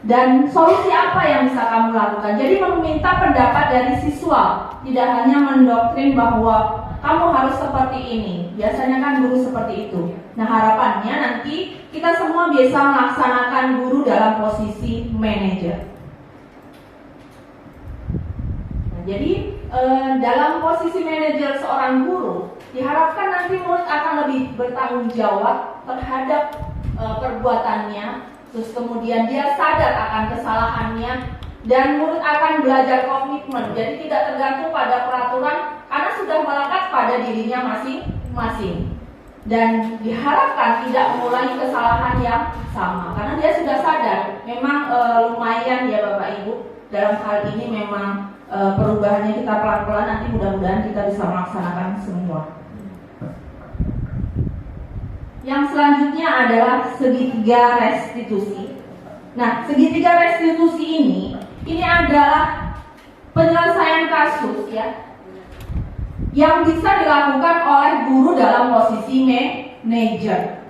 Dan solusi apa yang bisa kamu lakukan? Jadi meminta pendapat dari siswa, tidak hanya mendoktrin bahwa kamu harus seperti ini. Biasanya kan guru seperti itu. Nah, harapannya nanti kita semua bisa melaksanakan guru dalam posisi manajer. Nah, jadi dalam posisi manajer seorang guru, diharapkan nanti murid akan lebih bertanggung jawab terhadap perbuatannya. Terus kemudian dia sadar akan kesalahannya dan murid akan belajar komitmen. Jadi tidak tergantung pada peraturan karena sudah melekat pada dirinya masing-masing. Dan diharapkan tidak mengulangi kesalahan yang sama karena dia sudah sadar. Memang lumayan ya Bapak Ibu dalam hal ini memang perubahannya kita pelan-pelan, nanti mudah-mudahan kita bisa melaksanakan semua. Yang selanjutnya adalah segitiga restitusi. Nah, segitiga restitusi ini adalah penyelesaian kasus ya, yang bisa dilakukan oleh guru dalam posisi manajer.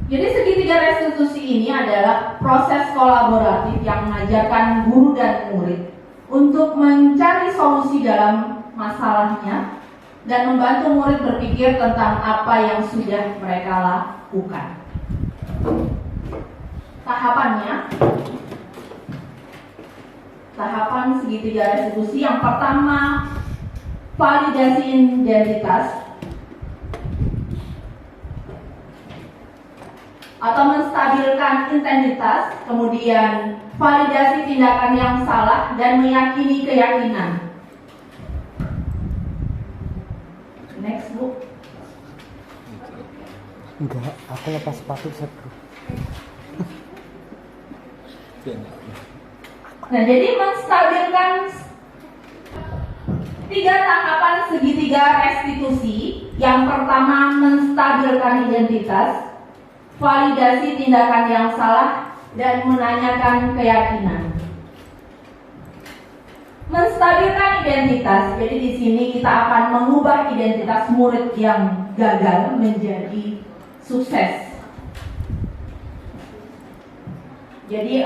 Jadi segitiga restitusi ini adalah proses kolaboratif yang mengajarkan guru dan murid untuk mencari solusi dalam masalahnya dan membantu murid berpikir tentang apa yang sudah mereka lakukan. Tahapan segitiga restitusi yang pertama, validasi identitas atau menstabilkan identitas, kemudian validasi tindakan yang salah dan meyakini keyakinan. Next, Bu. Enggak, aku lepas sepatu set, bro. Nah, jadi menstabilkan 3 tahapan segitiga restitusi. Yang pertama, menstabilkan identitas, validasi tindakan yang salah, dan menanyakan keyakinan. Menstabilkan identitas, jadi di sini kita akan mengubah identitas murid yang gagal menjadi sukses. Jadi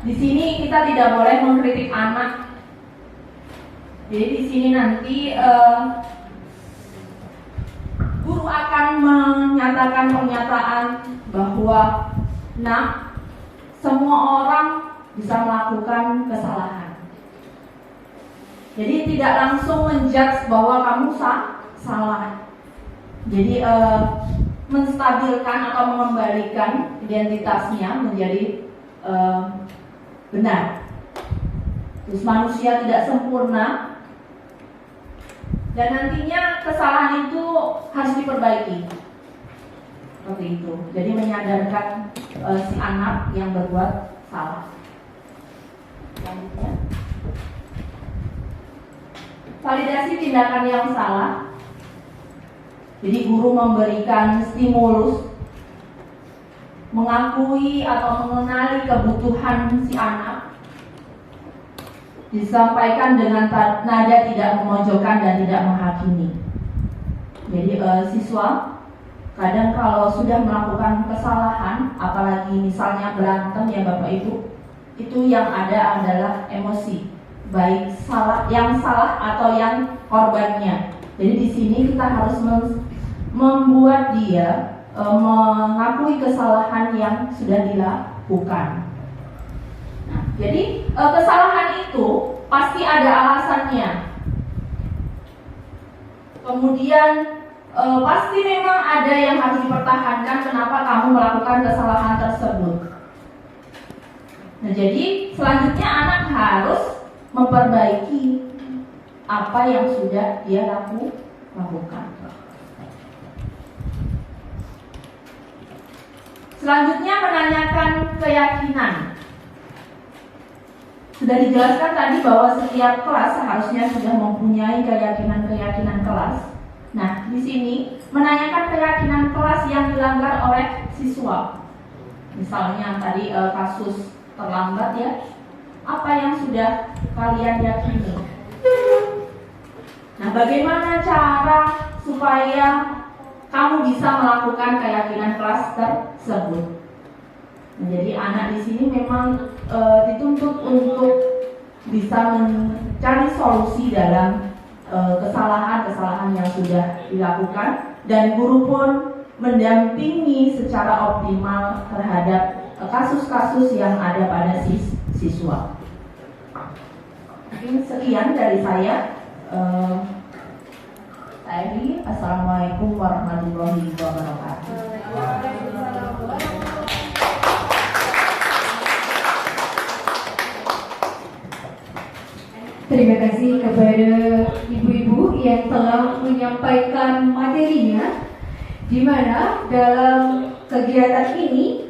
di sini kita tidak boleh mengkritik anak. Jadi di sini nanti guru akan menyatakan pernyataan bahwa semua orang bisa melakukan kesalahan. Jadi tidak langsung menjudge bahwa kamu salah. Jadi menstabilkan atau mengembalikan identitasnya menjadi benar. Terus manusia tidak sempurna dan nantinya kesalahan itu harus diperbaiki. Seperti itu. Jadi menyadarkan si anak yang berbuat salah. Selanjutnya, validasi tindakan yang salah. Jadi guru memberikan stimulus, mengakui atau mengenali kebutuhan si anak, disampaikan dengan nada tidak memojokkan dan tidak menghakimi. Jadi siswa kadang kalau sudah melakukan kesalahan, apalagi misalnya berantem ya Bapak Ibu, itu yang ada adalah emosi, baik yang salah atau yang korbannya. Jadi di sini kita harus membuat dia mengakui kesalahan yang sudah dilakukan. Nah, jadi kesalahan itu pasti ada alasannya. Kemudian pasti memang ada yang harus dipertahankan kenapa kamu melakukan kesalahan tersebut. Nah, jadi selanjutnya anak harus memperbaiki apa yang sudah dia lakukan. Selanjutnya menanyakan keyakinan. Sudah dijelaskan tadi bahwa setiap kelas seharusnya sudah mempunyai keyakinan kelas. Nah, di sini menanyakan keyakinan kelas yang dilanggar oleh siswa. Misalnya tadi kasus terlambat ya. Apa yang sudah kalian yakini? Nah, bagaimana cara supaya kamu bisa melakukan keyakinan kelas tersebut? Nah, jadi anak di sini memang dituntut untuk bisa mencari solusi dalam kesalahan-kesalahan yang sudah dilakukan, dan guru pun mendampingi secara optimal terhadap kasus-kasus yang ada pada siswa. Mungkin sekian dari saya. Assalamualaikum warahmatullahi wabarakatuh. Terima kasih kepada ibu-ibu yang telah menyampaikan materinya, di mana dalam kegiatan ini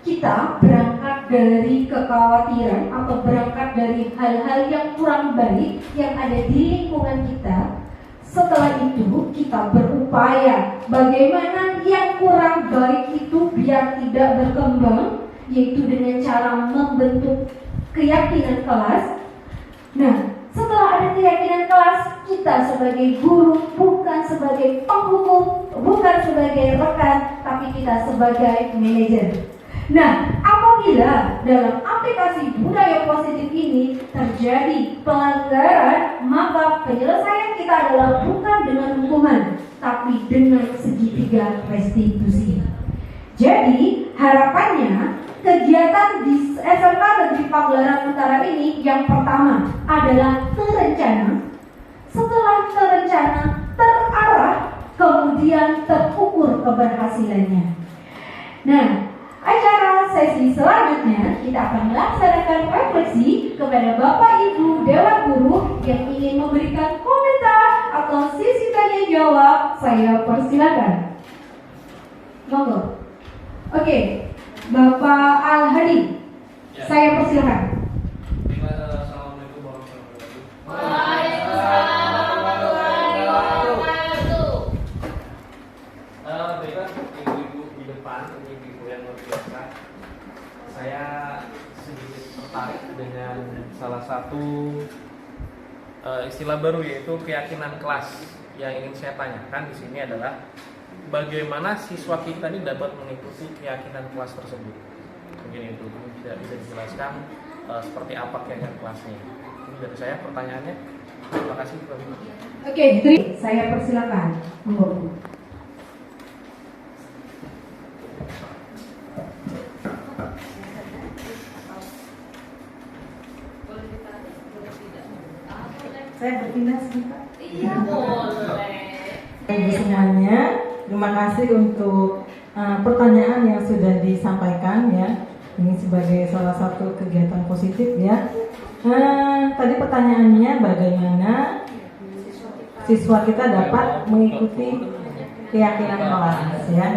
kita berangkat dari kekhawatiran atau berangkat dari hal-hal yang kurang baik yang ada di lingkungan kita. Setelah itu kita berupaya bagaimana yang kurang baik itu biar tidak berkembang, yaitu dengan cara membentuk keyakinan kelas. Nah, setelah ada keyakinan kelas, kita sebagai guru bukan sebagai penghukum, bukan sebagai rekan, tapi kita sebagai manajer. Nah, apabila dalam aplikasi budaya positif ini terjadi pelanggaran, maka penyelesaian kita adalah bukan dengan hukuman, tapi dengan segitiga restitusi. Jadi, harapannya kegiatan di SMK Negeri Pagelaran Utara ini yang pertama adalah terencana, setelah terencana terarah, kemudian terukur keberhasilannya. Nah, acara sesi selanjutnya kita akan melaksanakan refleksi kepada Bapak Ibu Dewan Guru yang ingin memberikan komentar atau sesi tanya jawab. Saya persilakan. Monggo. Oke, Bapak Al-Hadi, saya persilakan. Assalamualaikum warahmatullahi wabarakatuh. Waalaikumsalam warahmatullahi wabarakatuh. Baiklah, ibu-ibu di depan, ibu-ibu yang luar biasa. Saya sedikit tertarik dengan salah satu istilah baru, yaitu keyakinan kelas. Yang ingin saya tanyakan di sini adalah bagaimana siswa kita ini dapat mengikuti keyakinan kelas tersebut. Mungkin itu tidak bisa dijelaskan seperti apa keyakinan kelasnya. Ini dari saya pertanyaannya. Terima kasih. Oke, saya persilakan. Monggo. Saya berpindah sebentar. Iya, boleh. Ibu semuanya, terima kasih untuk pertanyaan yang sudah disampaikan ya. Ini sebagai salah satu kegiatan positif ya. Tadi pertanyaannya bagaimana siswa kita dapat mengikuti keyakinan kelas ya.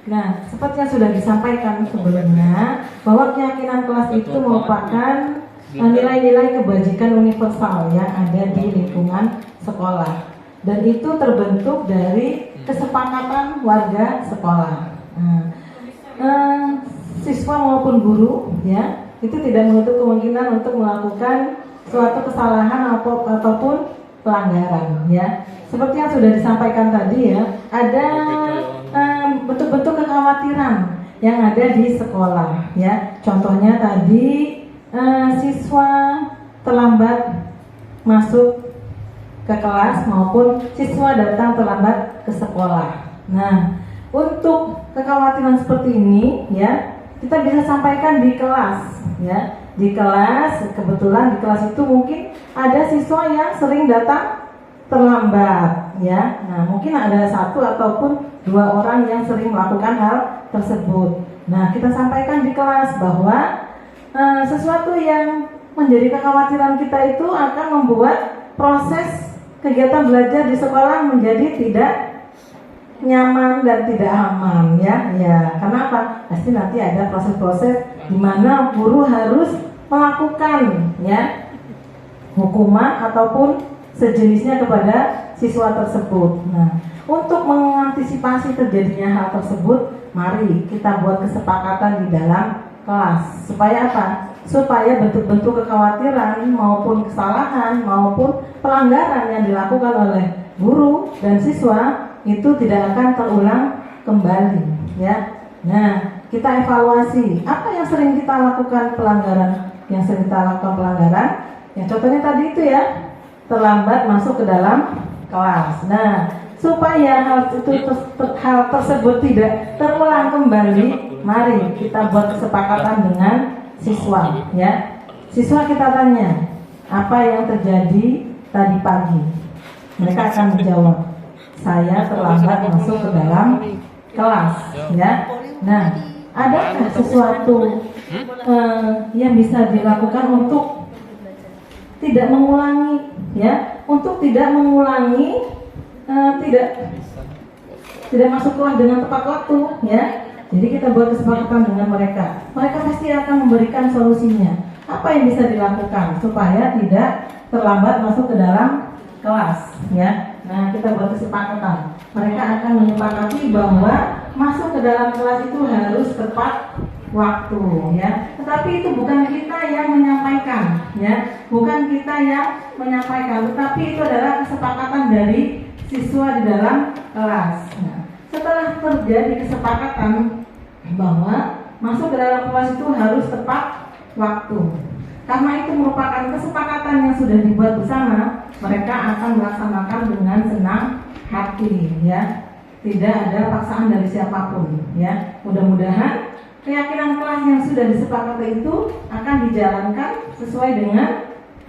Nah, seperti yang sudah disampaikan sebelumnya, bahwa keyakinan kelas itu merupakan nilai-nilai kebajikan universal yang ada di lingkungan sekolah, dan itu terbentuk dari kesepakatan warga sekolah. Siswa maupun guru ya itu tidak menutup kemungkinan untuk melakukan suatu kesalahan ataupun pelanggaran ya. Seperti yang sudah disampaikan tadi ya, ada bentuk-bentuk kekhawatiran yang ada di sekolah ya. Contohnya tadi siswa terlambat masuk ke kelas maupun siswa datang terlambat ke sekolah. Nah, untuk kekhawatiran seperti ini ya, kita bisa sampaikan di kelas ya. Di kelas, kebetulan di kelas itu mungkin ada siswa yang sering datang terlambat ya. Nah, mungkin ada 1 ataupun 2 orang yang sering melakukan hal tersebut. Nah, kita sampaikan di kelas bahwa sesuatu yang menjadi kekhawatiran kita itu akan membuat proses kegiatan belajar di sekolah menjadi tidak nyaman dan tidak aman ya. Kenapa? Pasti nanti ada proses-proses di mana guru harus melakukan ya hukuman ataupun sejenisnya kepada siswa tersebut. Nah, untuk mengantisipasi terjadinya hal tersebut, mari kita buat kesepakatan di dalam kelas. Supaya apa? Supaya bentuk-bentuk kekhawatiran maupun kesalahan maupun pelanggaran yang dilakukan oleh guru dan siswa itu tidak akan terulang kembali ya. Nah, kita evaluasi apa yang sering kita lakukan pelanggaran. Yang sering kita lakukan pelanggaran, yang contohnya tadi itu ya, terlambat masuk ke dalam kelas. Nah, supaya hal tersebut tidak terulang kembali, mari kita buat kesepakatan dengan siswa ya. Siswa kita tanya, apa yang terjadi tadi pagi? Mereka akan menjawab, saya terlambat masuk ke dalam kelas ya. Nah, adakah sesuatu yang bisa dilakukan untuk tidak mengulangi ya, untuk tidak mengulangi tidak masuk kelas dengan tepat waktu ya. Jadi kita buat kesepakatan dengan mereka. Mereka pasti akan memberikan solusinya. Apa yang bisa dilakukan supaya tidak terlambat masuk ke dalam kelas ya. Nah, kita buat kesepakatan. Mereka akan menyepakati bahwa masuk ke dalam kelas itu harus tepat waktu ya. Tetapi itu bukan kita yang menyampaikan ya. Bukan kita yang menyampaikan, tetapi itu adalah kesepakatan dari siswa di dalam kelas. Nah, setelah terjadi kesepakatan bahwa masuk ke dalam kelas itu harus tepat waktu, karena itu merupakan kesepakatan yang sudah dibuat bersama, mereka akan melaksanakan dengan senang hati ya. Tidak ada paksaan dari siapapun ya. Mudah-mudahan keyakinan kelas yang sudah disepakati itu akan dijalankan sesuai dengan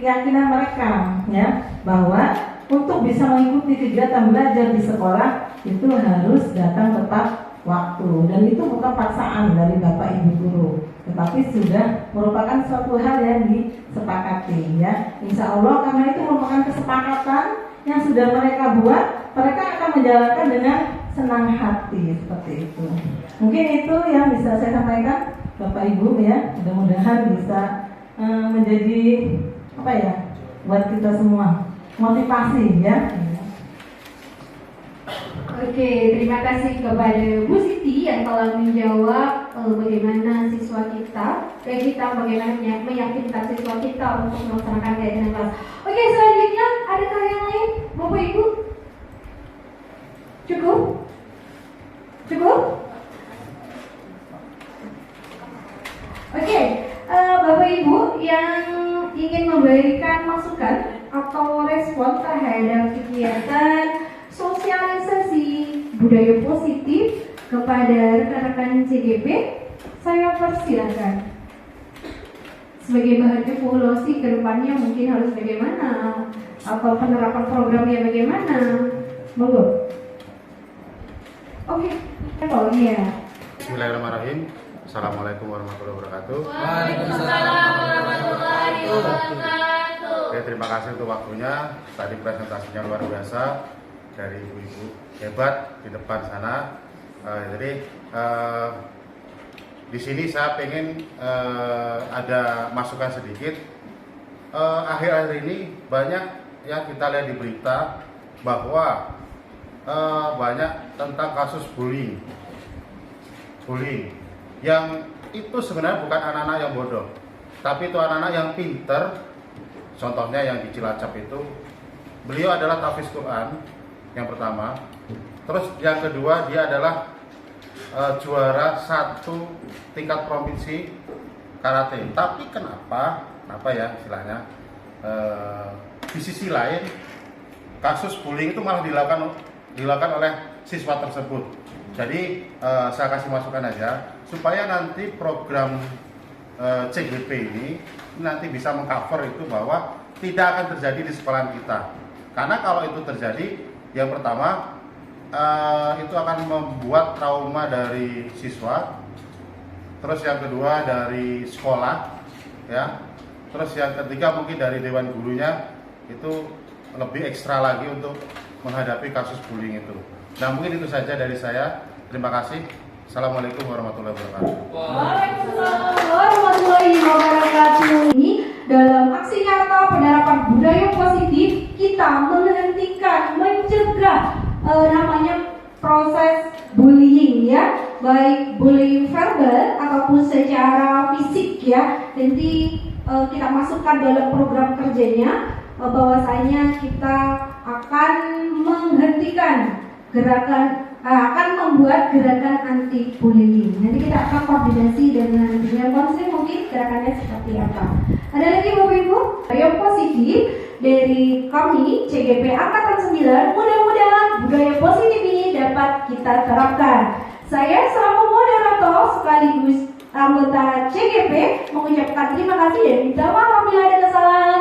keyakinan mereka ya, bahwa untuk bisa mengikuti kegiatan belajar di sekolah itu harus datang tepat waktu, dan itu bukan paksaan dari Bapak Ibu guru, tetapi sudah merupakan suatu hal yang disepakati ya. Insya Allah karena itu merupakan kesepakatan yang sudah mereka buat, mereka akan menjalankan dengan senang hati seperti itu. Mungkin itu yang bisa saya sampaikan Bapak Ibu ya. Mudah-mudahan bisa menjadi apa ya buat kita semua, motivasi ya. Oke, terima kasih kepada Bu Siti yang telah menjawab bagaimana siswa kita, bagaimana meyakinkan siswa kita untuk melaksanakan kegiatan kelas. Oke, selanjutnya adakah yang lain, Bapak Ibu? Cukup? Oke, Bapak Ibu yang ingin memberikan masukan atau respon terhadap kegiatan sosialisasi budaya positif kepada rekan-rekan CGP, saya persilakan. Sebagai bahan evaluasi ke depannya mungkin harus bagaimana, atau penerapan programnya bagaimana. Monggo. Oke, oh iya. Bismillahirrahmanirrahim. Assalamualaikum warahmatullahi wabarakatuh. Waalaikumsalam warahmatullahi wabarakatuh. Oke, terima kasih untuk waktunya. Tadi presentasinya luar biasa dari ibu-ibu hebat di depan sana. Di sini saya pengen ada masukan sedikit. Akhir-akhir ini banyak yang kita lihat di berita bahwa banyak tentang kasus bullying yang itu sebenarnya bukan anak-anak yang bodoh, tapi itu anak-anak yang pinter. Contohnya yang di Cilacap itu, beliau adalah tahfiz Quran yang pertama. Terus yang kedua dia adalah juara 1 tingkat provinsi karate. Tapi kenapa ya istilahnya di sisi lain kasus bullying itu malah dilakukan oleh siswa tersebut. Jadi saya kasih masukan aja supaya nanti program CGP ini nanti bisa mengcover itu bahwa tidak akan terjadi di sekolah kita. Karena kalau itu terjadi, yang pertama itu akan membuat trauma dari siswa, terus yang kedua dari sekolah, ya, terus yang ketiga mungkin dari dewan gurunya itu lebih ekstra lagi untuk menghadapi kasus bullying itu. Nah mungkin itu saja dari saya. Terima kasih. Assalamualaikum warahmatullahi wabarakatuh. Waalaikumsalam warahmatullahi wabarakatuh. Ini dalam aksi nyata penerapan budaya positif, kita menghentikan, mencegah namanya proses bullying ya, baik bullying verbal ataupun secara fisik ya. Nanti kita masukkan dalam program kerjanya bahwasanya kita akan menghentikan akan membuat gerakan anti bullying. Nanti kita akan koordinasi dengan konseling mungkin gerakannya seperti apa. Ada lagi Bapak Ibu yang positif dari kami CGP Angkatan 9. Mudah-mudahan budaya positif ini dapat kita terapkan. Saya selaku moderator sekaligus anggota CGP mengucapkan terima kasih dan minta maaf apabila ada kesalahan.